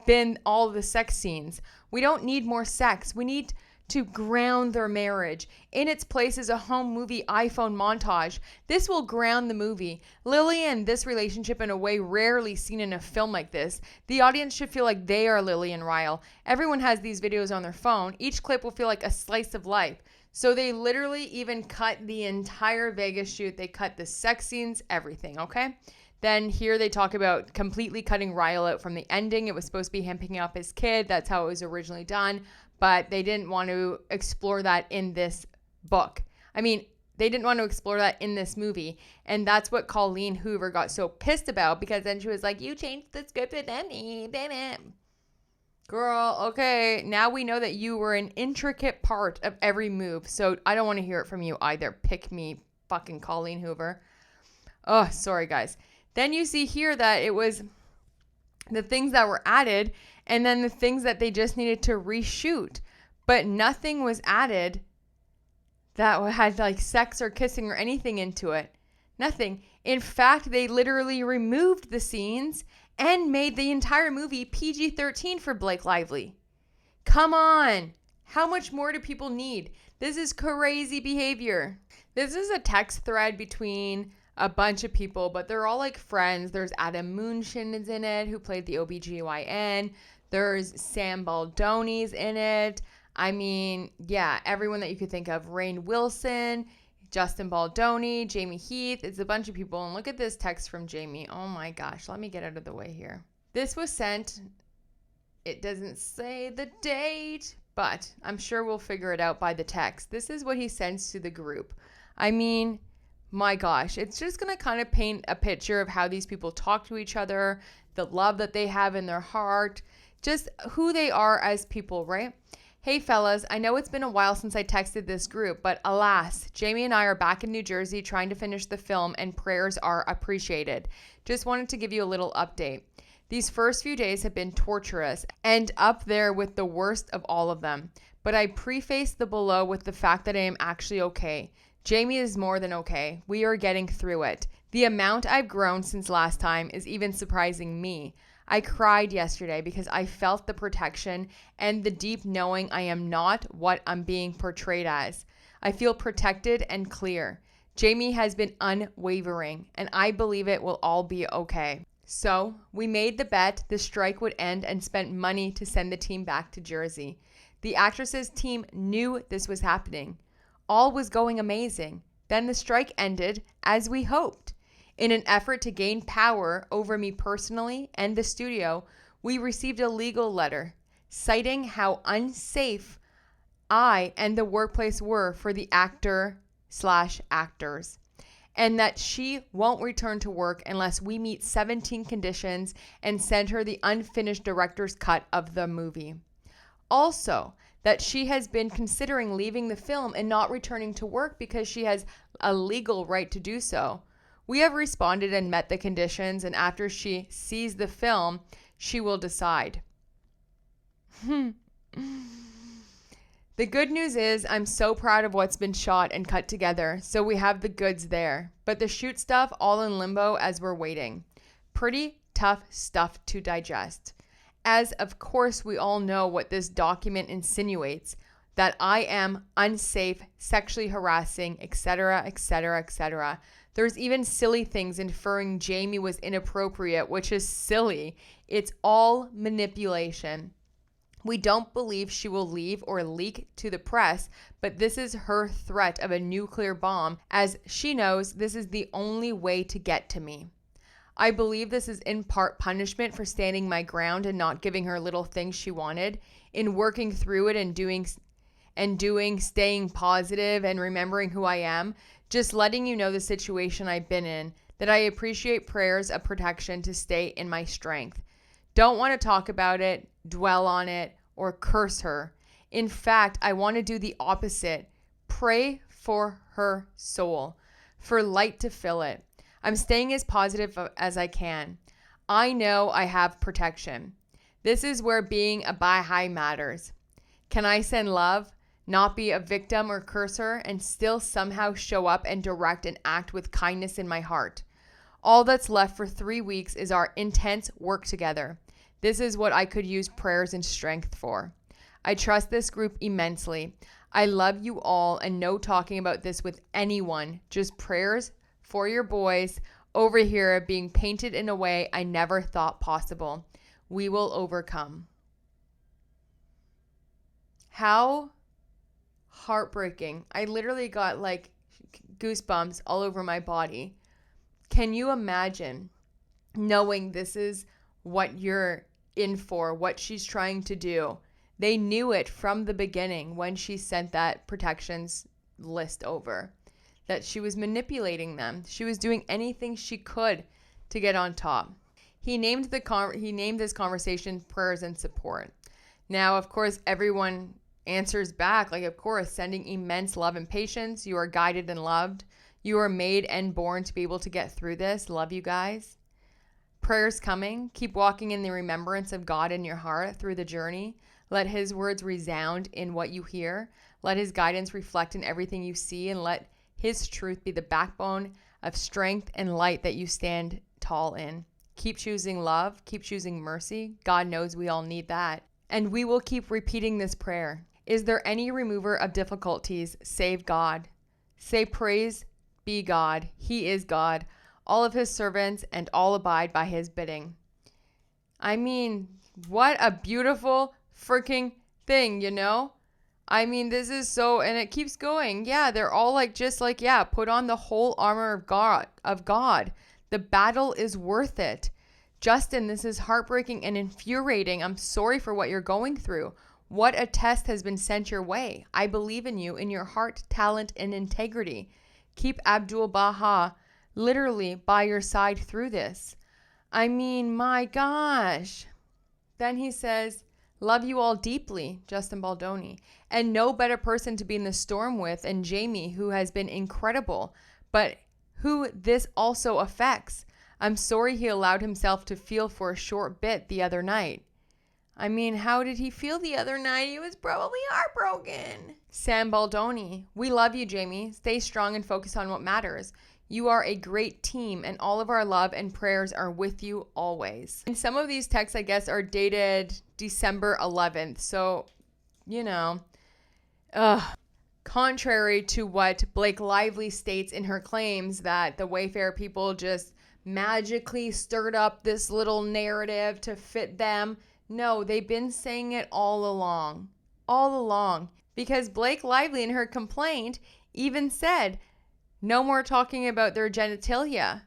been all the sex scenes. We don't need more sex. We need to ground their marriage. In its place is a home movie iPhone montage. This will ground the movie. Lily and this relationship in a way rarely seen in a film like this. The audience should feel like they are Lily and Ryle. Everyone has these videos on their phone. Each clip will feel like a slice of life. So they literally even cut the entire Vegas shoot. They cut the sex scenes, everything, okay? Then here they talk about completely cutting Ryle out from the ending. It was supposed to be him picking up his kid. That's how it was originally done. But they didn't want to explore that in this book. They didn't want to explore that in this movie. And that's what Colleen Hoover got so pissed about, because then she was like, you changed the script with me. Girl, okay, now we know that you were an intricate part of every move. So I don't want to hear it from you either. Pick me, fucking Colleen Hoover. Oh, sorry, guys. Then you see here that it was the things that were added and then the things that they just needed to reshoot. But nothing was added that had sex or kissing or anything into it. Nothing. In fact, they literally removed the scenes and made the entire movie PG-13 for Blake Lively. Come on. How much more do people need? This is crazy behavior. This is a text thread between a bunch of people, but they're all friends. There's Adam Moonshin is in it, who played the OBGYN. There's Sam Baldoni's in it. Everyone that you could think of. Rainn Wilson, Justin Baldoni, Jamie Heath. It's a bunch of people. And look at this text from Jamie. Oh my gosh. Let me get out of the way here. This was sent. It doesn't say the date, but I'm sure we'll figure it out by the text. This is what he sends to the group. My gosh. It's just going to kind of paint a picture of how these people talk to each other, the love that they have in their heart, just who they are as people, right? Hey fellas, I know it's been a while since I texted this group, but alas, Jamie and I are back in New Jersey trying to finish the film and prayers are appreciated. Just wanted to give you a little update. These first few days have been torturous and up there with the worst of all of them, but I preface the below with the fact that I am actually okay. Jamie is more than okay. We are getting through it. The amount I've grown since last time is even surprising me. I cried yesterday because I felt the protection and the deep knowing I am not what I'm being portrayed as. I feel protected and clear. Jamie has been unwavering, and I believe it will all be okay. So, we made the bet the strike would end and spent money to send the team back to Jersey. The actresses' team knew this was happening. All was going amazing. Then the strike ended, as we hoped. In an effort to gain power over me personally and the studio, we received a legal letter citing how unsafe I and the workplace were for the actor/actors. and that she won't return to work unless we meet 17 conditions and send her the unfinished director's cut of the movie. Also, that she has been considering leaving the film and not returning to work because she has a legal right to do so. We have responded and met the conditions, and after she sees the film, she will decide. The good news is I'm so proud of what's been shot and cut together, so we have the goods there. But the shoot stuff all in limbo as we're waiting. Pretty tough stuff to digest. As of course we all know what this document insinuates, that I am unsafe, sexually harassing, etc., etc., etc. There's even silly things inferring Jamie was inappropriate, which is silly. It's all manipulation. We don't believe she will leave or leak to the press, but this is her threat of a nuclear bomb, as she knows this is the only way to get to me. I believe this is in part punishment for standing my ground and not giving her little things she wanted, in working through it and staying positive and remembering who I am, just letting you know the situation I've been in, that I appreciate prayers of protection to stay in my strength. Don't want to talk about it, dwell on it, or curse her. In fact, I want to do the opposite. Pray for her soul, for light to fill it. I'm staying as positive as I can. I know I have protection. This is where being a Baha'i matters. Can I send love, not be a victim or curse her, and still somehow show up and direct and act with kindness in my heart? All that's left for 3 weeks is our intense work together. This is what I could use prayers and strength for. I trust this group immensely. I love you all, and no talking about this with anyone. Just prayers for your boys over here being painted in a way I never thought possible. We will overcome. How heartbreaking. I literally got like goosebumps all over my body. Can you imagine knowing this is what you're in for, what she's trying to do? They knew it from the beginning when she sent that protections list over, that she was manipulating them. She was doing anything she could to get on top. He named this conversation prayers and support. Now, of course, everyone answers back, like, of course, sending immense love and patience. You are guided and loved. You are made and born to be able to get through this. Love you guys. Prayers coming. Keep walking in the remembrance of God in your heart through the journey. Let his words resound in what you hear. Let his guidance reflect in everything you see, and let his truth be the backbone of strength and light that you stand tall in. Keep choosing love. Keep choosing mercy. God knows we all need that. And we will keep repeating this prayer. Is there any remover of difficulties save God? Say praise be God. He is God. All of his servants and all abide by his bidding. I mean, what a beautiful freaking thing, you know? I mean, this is so, and it keeps going. Yeah, they're all like, just like, yeah, put on the whole armor of God. The battle is worth it. Justin, this is heartbreaking and infuriating. I'm sorry for what you're going through. What a test has been sent your way. I believe in you, in your heart, talent, and integrity. Keep Abdul Baha literally by your side through this. I mean, my gosh. Then he says, love you all deeply, Justin Baldoni. And no better person to be in the storm with than Jamie, who has been incredible, but who this also affects. I'm sorry he allowed himself to feel for a short bit the other night. I mean, how did he feel the other night? He was probably heartbroken. Sam Baldoni, we love you, Jamie. Stay strong and focus on what matters. You are a great team, and all of our love and prayers are with you always. And some of these texts, I guess, are dated December 11th. So, you know, contrary to what Blake Lively states in her claims that the Wayfarer people just magically stirred up this little narrative to fit them. No, they've been saying it all along. Because Blake Lively in her complaint even said, no more talking about their genitalia.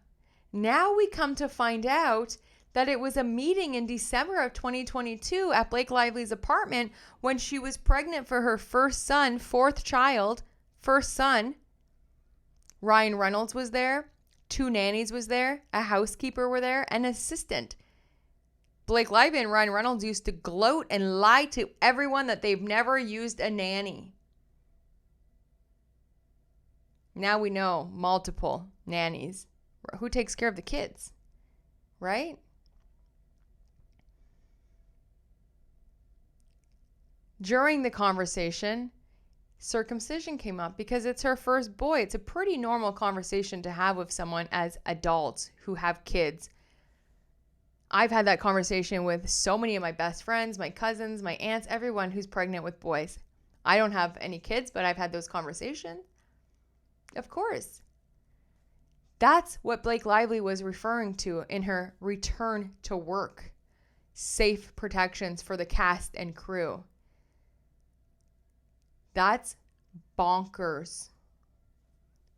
Now we come to find out that it was a meeting in December of 2022 at Blake Lively's apartment when she was pregnant for her first son, first son, Ryan Reynolds was there. 2 nannies was there. A housekeeper were there. An assistant. Blake Lively and Ryan Reynolds used to gloat and lie to everyone that they've never used a nanny. Now we know multiple nannies. Who takes care of the kids? Right? During the conversation, circumcision came up because it's her first boy. It's a pretty normal conversation to have with someone as adults who have kids. I've had that conversation with so many of my best friends, my cousins, my aunts, everyone who's pregnant with boys. I don't have any kids, but I've had those conversations. Of course. That's what Blake Lively was referring to in her return to work. Safe protections for the cast and crew. That's bonkers.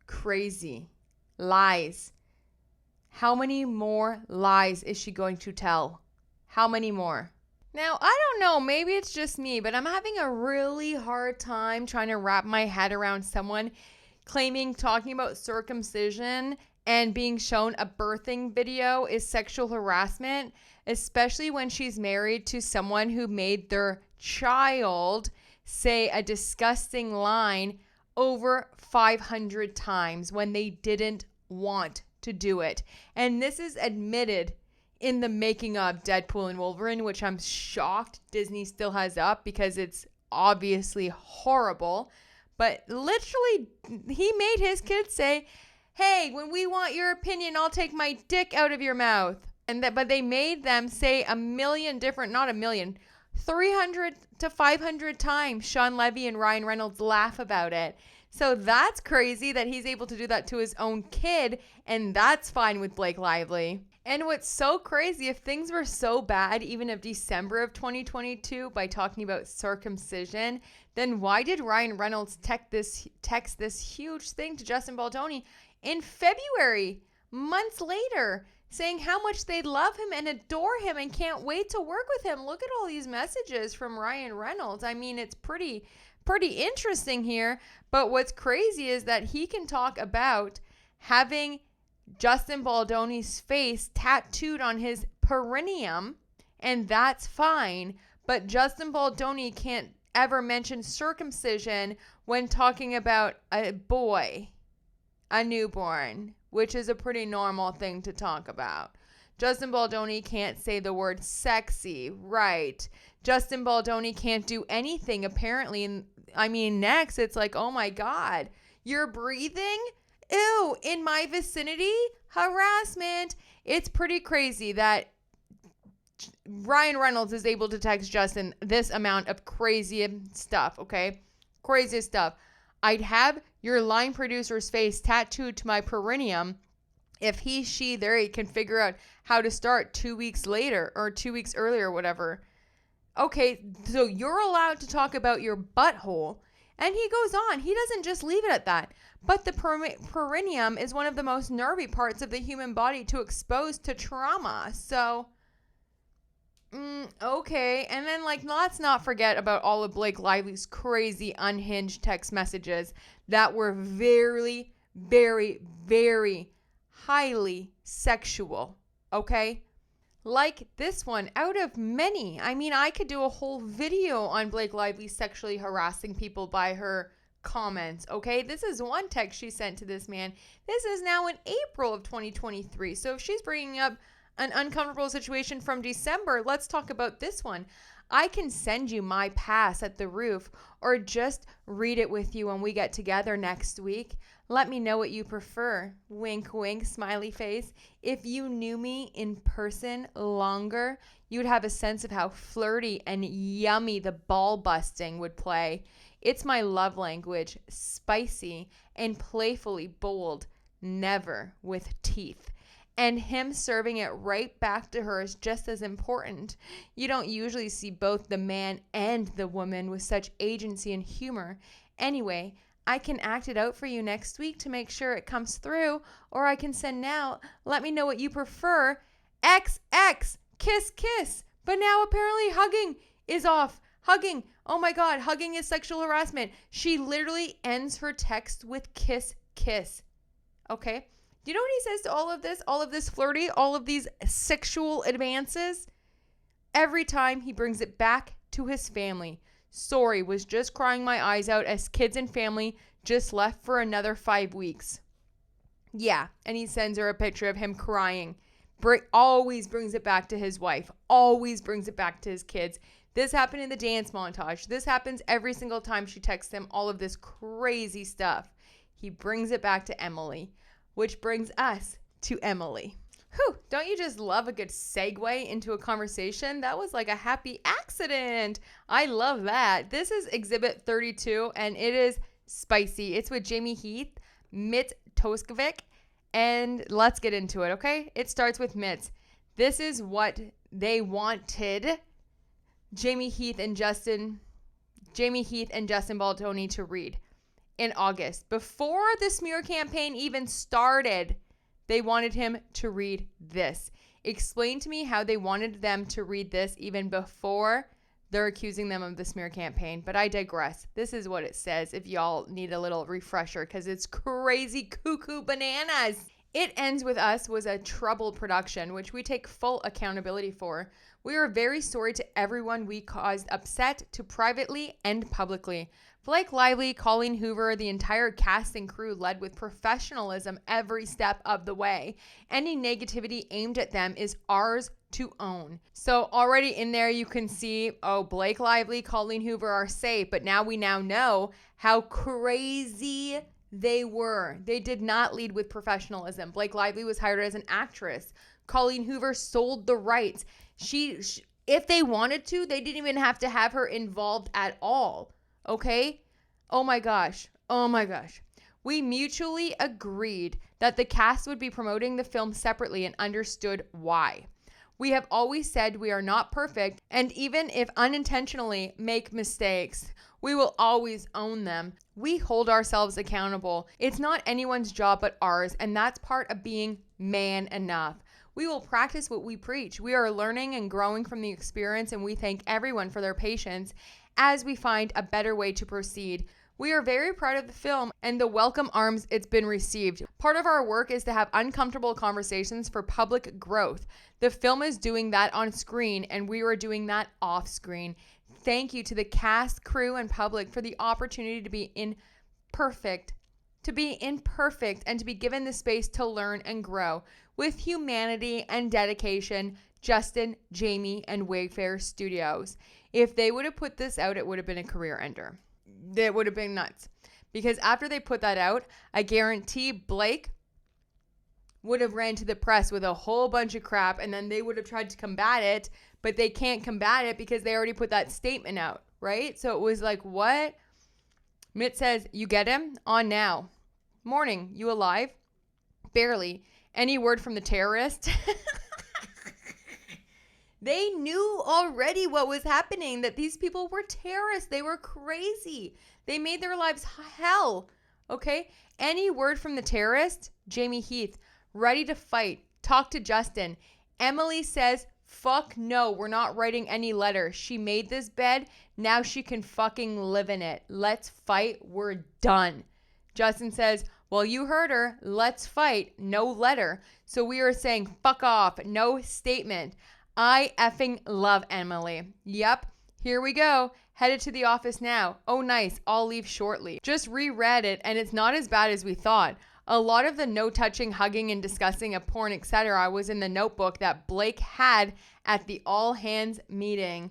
Crazy. Lies. How many more lies is she going to tell? How many more? Now, I don't know, maybe it's just me, but I'm having a really hard time trying to wrap my head around someone talking about circumcision and being shown a birthing video is sexual harassment, especially when she's married to someone who made their child say a disgusting line over 500 times when they didn't want to do it. And this is admitted in the making of Deadpool and Wolverine, which I'm shocked Disney still has up because it's obviously horrible. But literally, he made his kids say, hey, when we want your opinion, I'll take my dick out of your mouth. But they made them say 300 to 500 times Sean Levy and Ryan Reynolds laugh about it. So that's crazy that he's able to do that to his own kid, and that's fine with Blake Lively. And what's so crazy, if things were so bad even of December of 2022 by talking about circumcision, then why did Ryan Reynolds text this huge thing to Justin Baldoni in February, months later, saying how much they love him and adore him and can't wait to work with him? Look at all these messages from Ryan Reynolds. I mean, it's pretty interesting here. But what's crazy is that he can talk about having Justin Baldoni's face tattooed on his perineum, and that's fine. But Justin Baldoni can't ever mention circumcision when talking about a boy, a newborn, which is a pretty normal thing to talk about. Justin Baldoni can't say the word sexy, right? Justin Baldoni can't do anything, apparently. Next, it's like, oh my God, you're breathing? Ew, in my vicinity? Harassment. It's pretty crazy that Ryan Reynolds is able to text Justin this amount of crazy stuff, okay? Crazy stuff. I'd have your line producer's face tattooed to my perineum if she can figure out how to start 2 weeks later or 2 weeks earlier or whatever. Okay, so you're allowed to talk about your butthole. And he goes on. He doesn't just leave it at that. But the perineum is one of the most nervy parts of the human body to expose to trauma. So, okay. And then, let's not forget about all of Blake Lively's crazy unhinged text messages that were very, very, very highly sexual. Okay? Like this one, out of many. I could do a whole video on Blake Lively sexually harassing people by her comments, okay? This is one text she sent to this man. This is now in April of 2023. So if she's bringing up an uncomfortable situation from December, let's talk about this one. I can send you my pass at the roof or just read it with you when we get together next week. Let me know what you prefer. Wink, wink, smiley face. If you knew me in person longer, you'd have a sense of how flirty and yummy the ball busting would play. It's my love language, spicy and playfully bold, never with teeth. And him serving it right back to her is just as important. You don't usually see both the man and the woman with such agency and humor. Anyway, I can act it out for you next week to make sure it comes through, or I can send now, let me know what you prefer, XX, kiss, kiss. But now apparently hugging is off. Hugging, oh my God, hugging is sexual harassment. She literally ends her text with kiss, kiss. Okay. Do you know what he says to all of this? All of this flirty, all of these sexual advances? Every time he brings it back to his family. Sorry, was just crying my eyes out as kids and family just left for another 5 weeks. Yeah, and he sends her a picture of him crying. Always brings it back to his wife. Always brings it back to his kids. This happened in the dance montage. This happens every single time she texts him all of this crazy stuff. He brings it back to Emily, which brings us to Emily. Whew, don't you just love a good segue into a conversation? That was like a happy accident. I love that. This is Exhibit 32, and it is spicy. It's with Jamie Heath, Mit Toskovic, and let's get into it, okay? It starts with Mitz. This is what they wanted Jamie Heath and Justin Baldoni to read in August. Before the smear campaign even started, they wanted him to read this. Explain to me how they wanted them to read this even before they're accusing them of the smear campaign. But I digress. This is what it says if y'all need a little refresher, because it's crazy cuckoo bananas. It Ends With Us was a troubled production, which we take full accountability for. We are very sorry to everyone we caused upset, to privately and publicly. Blake Lively, Colleen Hoover, the entire cast and crew led with professionalism every step of the way. Any negativity aimed at them is ours to own. So already in there you can see, Blake Lively, Colleen Hoover are safe, but now we know how crazy they were. They did not lead with professionalism. Blake Lively was hired as an actress. Colleen Hoover sold the rights. She if they wanted to, they didn't even have to have her involved at all. Okay? Oh my gosh. We mutually agreed that the cast would be promoting the film separately and understood why. We have always said we are not perfect, and even if unintentionally make mistakes, we will always own them. We hold ourselves accountable. It's not anyone's job but ours, and that's part of being man enough. We will practice what we preach. We are learning and growing from the experience, and we thank everyone for their patience as we find a better way to proceed. We are very proud of the film and the welcome arms it's been received. Part of our work is to have uncomfortable conversations for public growth. The film is doing that on screen, and we are doing that off screen. Thank you to the cast, crew, and public for the opportunity to be imperfect, and to be given the space to learn and grow. With humanity and dedication, Justin, Jamie, and Wayfarer Studios. If they would have put this out, it would have been a career ender. It would have been nuts. Because after they put that out, I guarantee Blake would have ran to the press with a whole bunch of crap, and then they would have tried to combat it, but they can't combat it because they already put that statement out, right? So it was like, what? Mitt says, you get him? On now. Morning, you alive? Barely. Any word from the terrorist? They knew already what was happening, that these people were terrorists. They were crazy. They made their lives hell. Okay? Any word from the terrorist? Jamie Heath, ready to fight. Talk to Justin. Emily says, fuck no, we're not writing any letter. She made this bed. Now she can fucking live in it. Let's fight. We're done. Justin says, well, you heard her. Let's fight. No letter. So we are saying, fuck off. No statement. I effing love Emily. Yep. Here we go. Headed to the office now. Oh, nice. I'll leave shortly. Just reread it, and it's not as bad as we thought. A lot of the no touching, hugging, and discussing of porn, etc. was in the notebook that Blake had at the all hands meeting.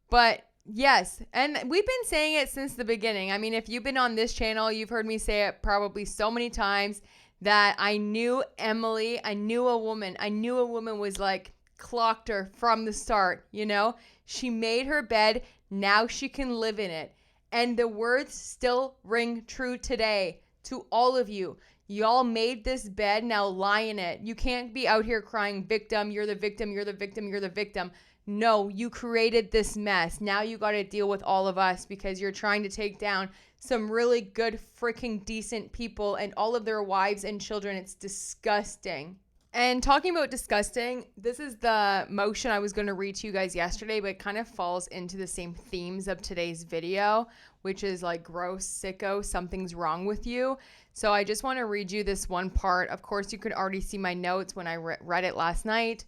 But yes, and we've been saying it since the beginning. I mean, if you've been on this channel, you've heard me say it probably so many times that I knew Emily, I knew a woman was like, clocked her from the start, you know? She made her bed, now she can live in it. And the words still ring true today to all of you. Y'all made this bed, now lie in it. You can't be out here crying, victim, you're the victim, you're the victim, you're the victim. No, you created this mess. Now you got to deal with all of us because you're trying to take down some really good freaking decent people and all of their wives and children. It's disgusting. And talking about disgusting, this is the motion I was going to read to you guys yesterday, but it kind of falls into the same themes of today's video, which is like gross, sicko, something's wrong with you. So I just want to read you this one part. Of course, you could already see my notes when I read it last night.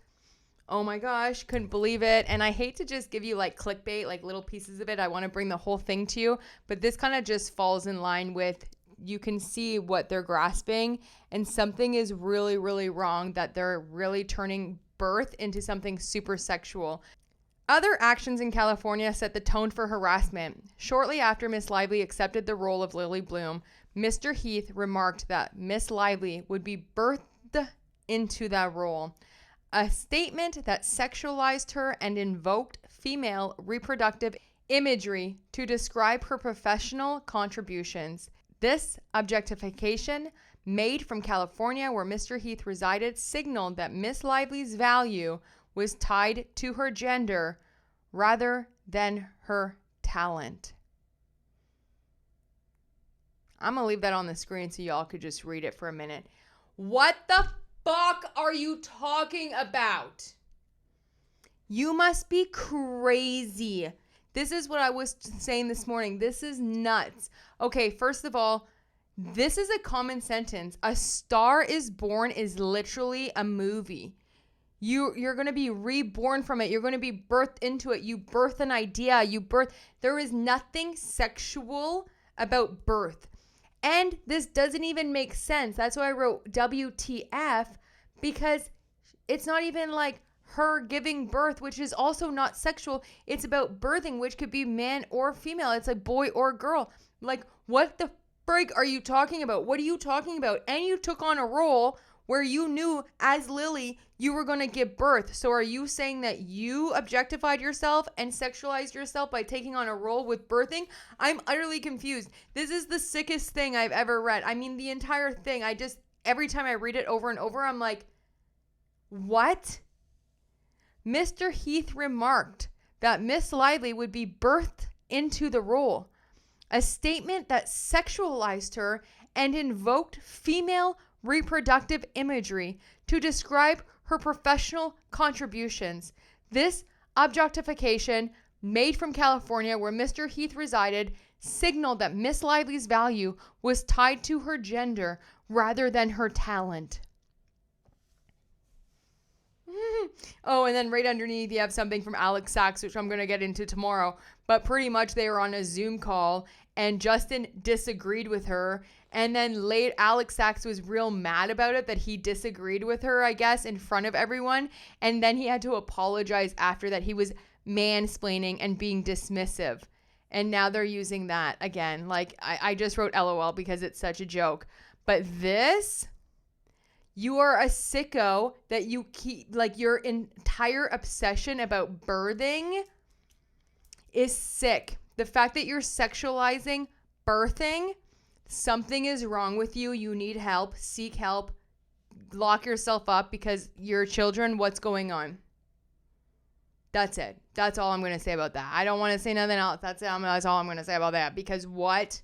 Oh my gosh, couldn't believe it. And I hate to just give you like clickbait, like little pieces of it. I want to bring the whole thing to you, but this kind of just falls in line with, you can see what they're grasping, and something is really, really wrong, that they're really turning birth into something super sexual. Other actions in California set the tone for harassment. Shortly after Miss Lively accepted the role of Lily Bloom, Mr. Heath remarked that Miss Lively would be birthed into that role. A statement that sexualized her and invoked female reproductive imagery to describe her professional contributions. This objectification, made from California where Mr. Heath resided, signaled that Miss Lively's value was tied to her gender rather than her talent. I'm going to leave that on the screen so y'all could just read it for a minute. What the fuck are you talking about? You must be crazy. This is what I was saying this morning. This is nuts. Okay, first of all, this is a common sentence. A Star is Born is literally a movie. You're going to be reborn from it. You're going to be birthed into it. You birth an idea. There is nothing sexual about birth. And this doesn't even make sense. That's why I wrote WTF, because it's not even like her giving birth, which is also not sexual. It's about birthing, which could be man or female. It's like boy or girl. Like, what the frig are you talking about? What are you talking about? And you took on a role where you knew as Lily you were going to give birth. So are you saying that you objectified yourself and sexualized yourself by taking on a role with birthing? I'm utterly confused. This is the sickest thing I've ever read. I mean, the entire thing, every time I read it over and over, I'm like, what? Mr. Heath remarked that Miss Lively would be birthed into the role. A statement that sexualized her and invoked female reproductive imagery to describe her professional contributions. This objectification, made from California where Mr. Heath resided, signaled that Miss Lively's value was tied to her gender rather than her talent. Oh, and then right underneath you have something from SAKS, which I'm going to get into tomorrow. But pretty much they were on a Zoom call and Justin disagreed with her. And then SAKS was real mad about it, that he disagreed with her, I guess, in front of everyone. And then he had to apologize after that. He was mansplaining and being dismissive. And now they're using that again. Like, I just wrote LOL because it's such a joke. But this... You are a sicko that you keep, like, your entire obsession about birthing is sick. The fact that you're sexualizing birthing, something is wrong with you. You need help. Seek help. Lock yourself up because your children, what's going on? That's it. That's all I'm going to say about that. I don't want to say nothing else. That's all I'm going to say about that. Because what?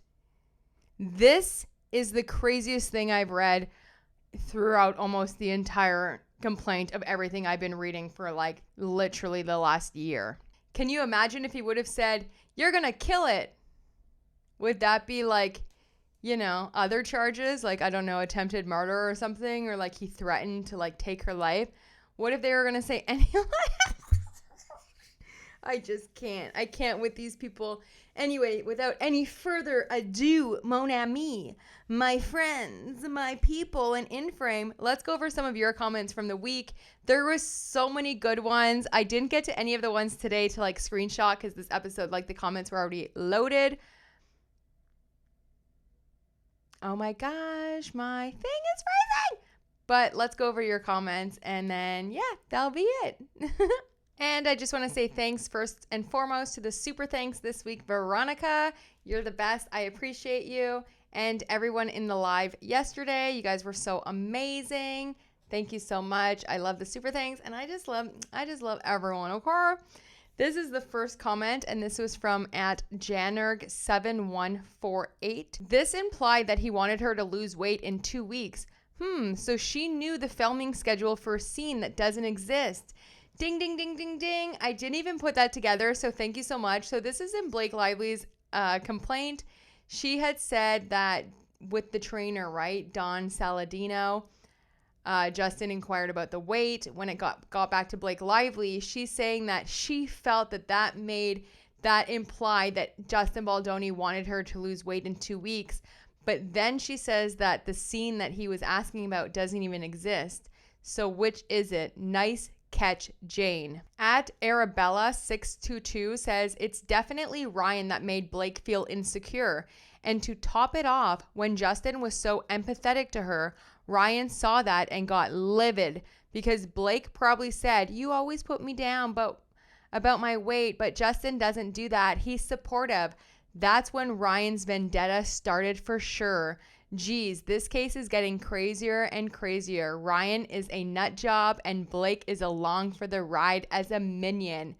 This is the craziest thing I've read throughout almost the entire complaint of everything I've been reading for like literally the last year. Can you imagine if he would have said, "You're gonna kill it"? Would that be like, other charges, like, I don't know, attempted murder or something, or like he threatened to like take her life? What if they were gonna say any? I just can't. I can't with these people. Anyway, without any further ado, mon ami, my friends, my people, and in frame, let's go over some of your comments from the week. There were so many good ones. I didn't get to any of the ones today to like screenshot because this episode, like, the comments were already loaded. Oh my gosh, my thing is freezing. But let's go over your comments and then, yeah, that'll be it. And I just want to say thanks first and foremost to the super thanks this week, Veronica. You're the best. I appreciate you. And everyone in the live yesterday. You guys were so amazing. Thank you so much. I love the super thanks. And I just love everyone. Okay. This is the first comment, and this was from @Janerg7148. This implied that he wanted her to lose weight in 2 weeks. So she knew the filming schedule for a scene that doesn't exist. Ding, ding, ding, ding, ding. I didn't even put that together, so thank you so much. So this is in Blake Lively's complaint. She had said that with the trainer, right, Don Saladino, Justin inquired about the weight. When it got back to Blake Lively, she's saying that she felt that implied that Justin Baldoni wanted her to lose weight in 2 weeks. But then she says that the scene that he was asking about doesn't even exist. So which is it? Nice catch, Jane. At Arabella622 says, it's definitely Ryan that made Blake feel insecure. And to top it off, when Justin was so empathetic to her, Ryan saw that and got livid because Blake probably said, you always put me down about my weight, but Justin doesn't do that. He's supportive. That's when Ryan's vendetta started for sure. Geez, this case is getting crazier and crazier. Ryan is a nut job and Blake is along for the ride as a minion.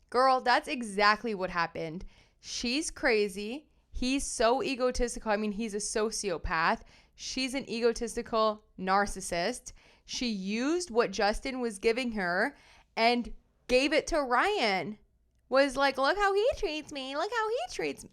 Girl, that's exactly what happened. She's crazy. He's so egotistical. I mean, he's a sociopath. She's an egotistical narcissist. She used what Justin was giving her and gave it to Ryan. Was like, look how he treats me. Look how he treats me.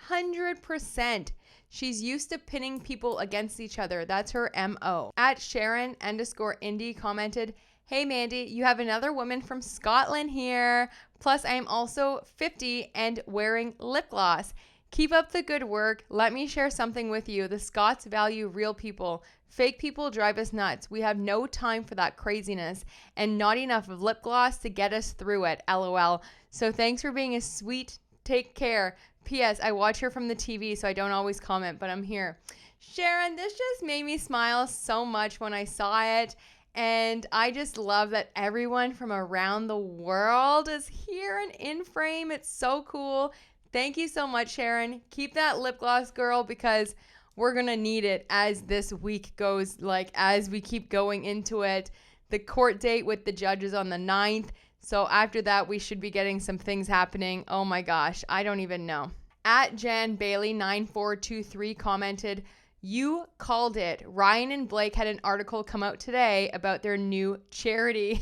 100%. She's used to pinning people against each other. That's her MO. At Sharon_Indy commented, hey Mandy, you have another woman from Scotland here. Plus I am also 50 and wearing lip gloss. Keep up the good work. Let me share something with you. The Scots value real people. Fake people drive us nuts. We have no time for that craziness and not enough of lip gloss to get us through it. LOL. So thanks for being a sweet. Take care. P.S. I watch her from the TV, so I don't always comment, but I'm here. Sharon, this just made me smile so much when I saw it. And I just love that everyone from around the world is here and in frame. It's so cool. Thank you so much, Sharon. Keep that lip gloss, girl, because we're going to need it as this week goes, like as we keep going into it. The court date with the judges on the 9th. So after that, we should be getting some things happening. Oh my gosh, I don't even know. At Jan Bailey 9423 commented, you called it. Ryan and Blake had an article come out today about their new charity.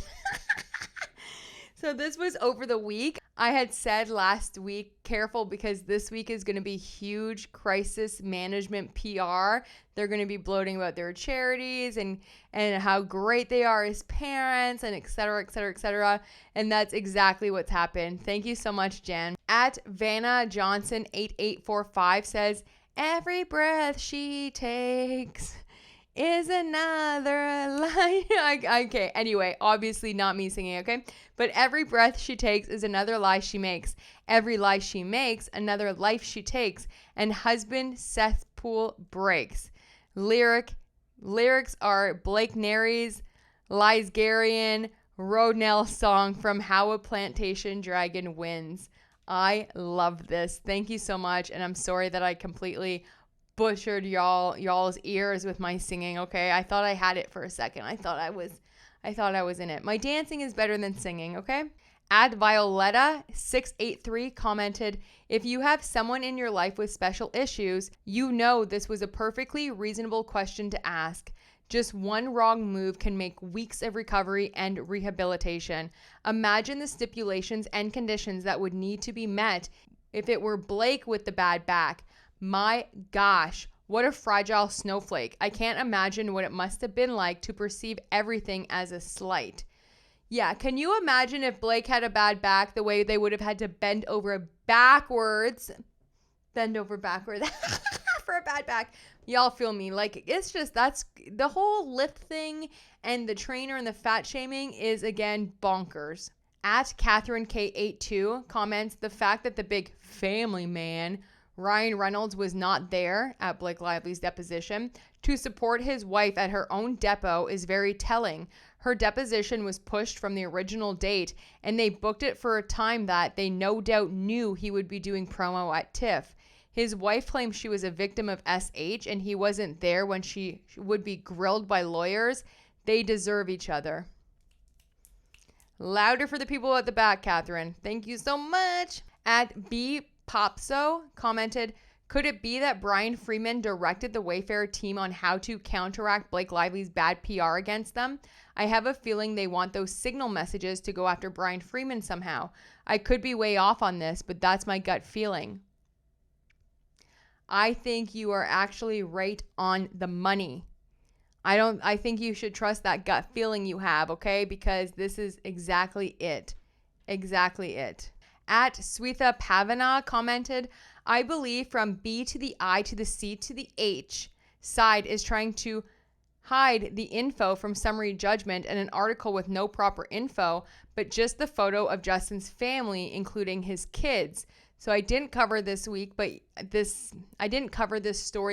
So this was over the week. I had said last week, careful because this week is going to be huge crisis management PR. They're going to be bloating about their charities and how great they are as parents and et cetera, et cetera, et cetera. And that's exactly what's happened. Thank you so much, Jan. At Vanna Johnson 8845 says, every breath she takes is another life. Okay, anyway, obviously not me singing, okay? But every breath she takes is another lie she makes. Every lie she makes, another life she takes. And husband Seth Pool breaks. Lyrics are Blake Nery's Lisgarian Rodnell song from How a Plantation Dragon Wins. I love this. Thank you so much. And I'm sorry that I completely butchered y'all's ears with my singing. Okay, I thought I had it for a second. I thought I was in it. My dancing is better than singing. Okay. At Violetta683 commented, if you have someone in your life with special issues, you know this was a perfectly reasonable question to ask. Just one wrong move can make weeks of recovery and rehabilitation. Imagine the stipulations and conditions that would need to be met if it were Blake with the bad back. My gosh, what a fragile snowflake. I can't imagine what it must have been like to perceive everything as a slight. Yeah, can you imagine if Blake had a bad back, the way they would have had to bend over backwards for a bad back? Y'all feel me? Like, it's just, that's the whole lift thing and the trainer and the fat shaming is, again, bonkers. At Catherine K82 comments, the fact that the big family man Ryan Reynolds was not there at Blake Lively's deposition to support his wife at her own depot is very telling. Her deposition was pushed from the original date, and they booked it for a time that they no doubt knew he would be doing promo at TIFF. His wife claims she was a victim of SH, and he wasn't there when she would be grilled by lawyers. They deserve each other. Louder for the people at the back, Catherine. Thank you so much. At B Popso commented, Could it be that Brian Freeman directed the Wayfarer team on how to counteract Blake Lively's bad PR against them? I have a feeling they want those signal messages to go after Brian Freeman somehow. I could be way off on this, but that's my gut feeling. I think you are actually right on the money. I think you should trust that gut feeling you have, okay? Because this is exactly it. Exactly it. At Swetha Pavana commented, I believe from B to the I to the C to the H side is trying to hide the info from summary judgment and an article with no proper info, but just the photo of Justin's family, including his kids. So I didn't cover this story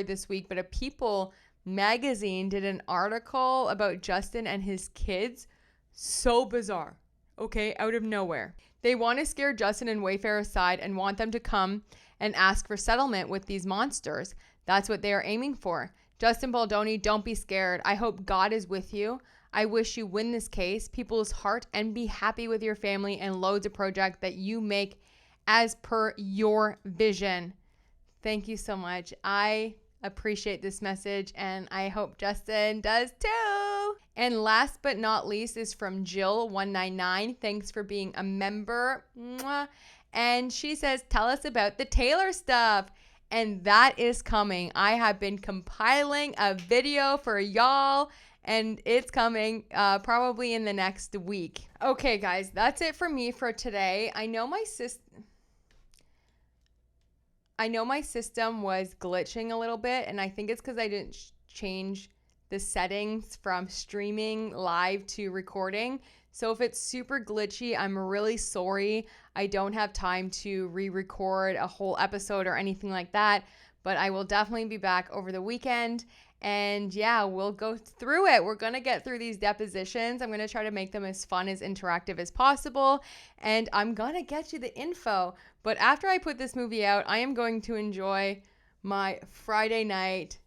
this week, but a People magazine did an article about Justin and his kids. So bizarre. Okay, out of nowhere. They want to scare Justin and Wayfarer aside and want them to come and ask for settlement with these monsters. That's what they are aiming for. Justin Baldoni, don't be scared. I hope God is with you. I wish you win this case, people's heart, and be happy with your family and loads of projects that you make as per your vision. Thank you so much. I appreciate this message, and I hope Justin does too. And last but not least is from Jill199. Thanks for being a member. Mwah. And she says, tell us about the Taylor stuff. And that is coming. I have been compiling a video for y'all, and it's coming probably in the next week. Okay, guys, that's it for me for today. I know my system was glitching a little bit, and I think it's because I didn't change the settings from streaming live to recording. So if it's super glitchy, I'm really sorry. I don't have time to re-record a whole episode or anything like that, but I will definitely be back over the weekend. And yeah, we'll go through it. We're going to get through these depositions. I'm going to try to make them as fun, as interactive as possible. And I'm going to get you the info. But after I put this movie out, I am going to enjoy my Friday night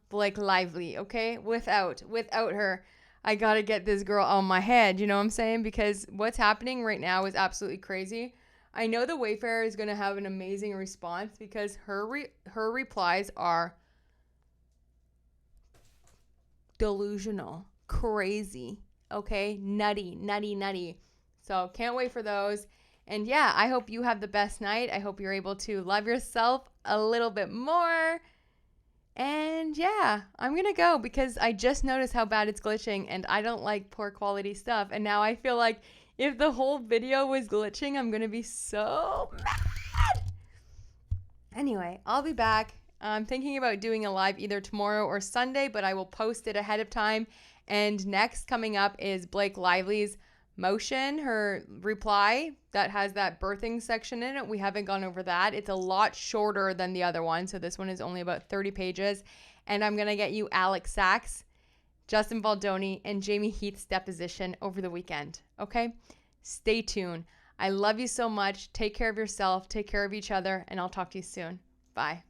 Blake Lively, okay? Without her, I got to get this girl on my head, you know what I'm saying? Because what's happening right now is absolutely crazy. I know the Wayfarer is going to have an amazing response because her replies are delusional, crazy, okay? Nutty. So can't wait for those. And yeah, I hope you have the best night. I hope you're able to love yourself a little bit more. And yeah, I'm going to go because I just noticed how bad it's glitching and I don't like poor quality stuff. And now I feel like if the whole video was glitching, I'm going to be so mad. Anyway, I'll be back. I'm thinking about doing a live either tomorrow or Sunday, but I will post it ahead of time. And next coming up is Blake Lively's motion, her reply that has that birthing section in it. We haven't gone over that. It's a lot shorter than the other one. So this one is only about 30 pages. And I'm going to get you Alex SAKS, Justin Baldoni, and Jamie Heath's deposition over the weekend. Okay? Stay tuned. I love you so much. Take care of yourself. Take care of each other. And I'll talk to you soon. Bye.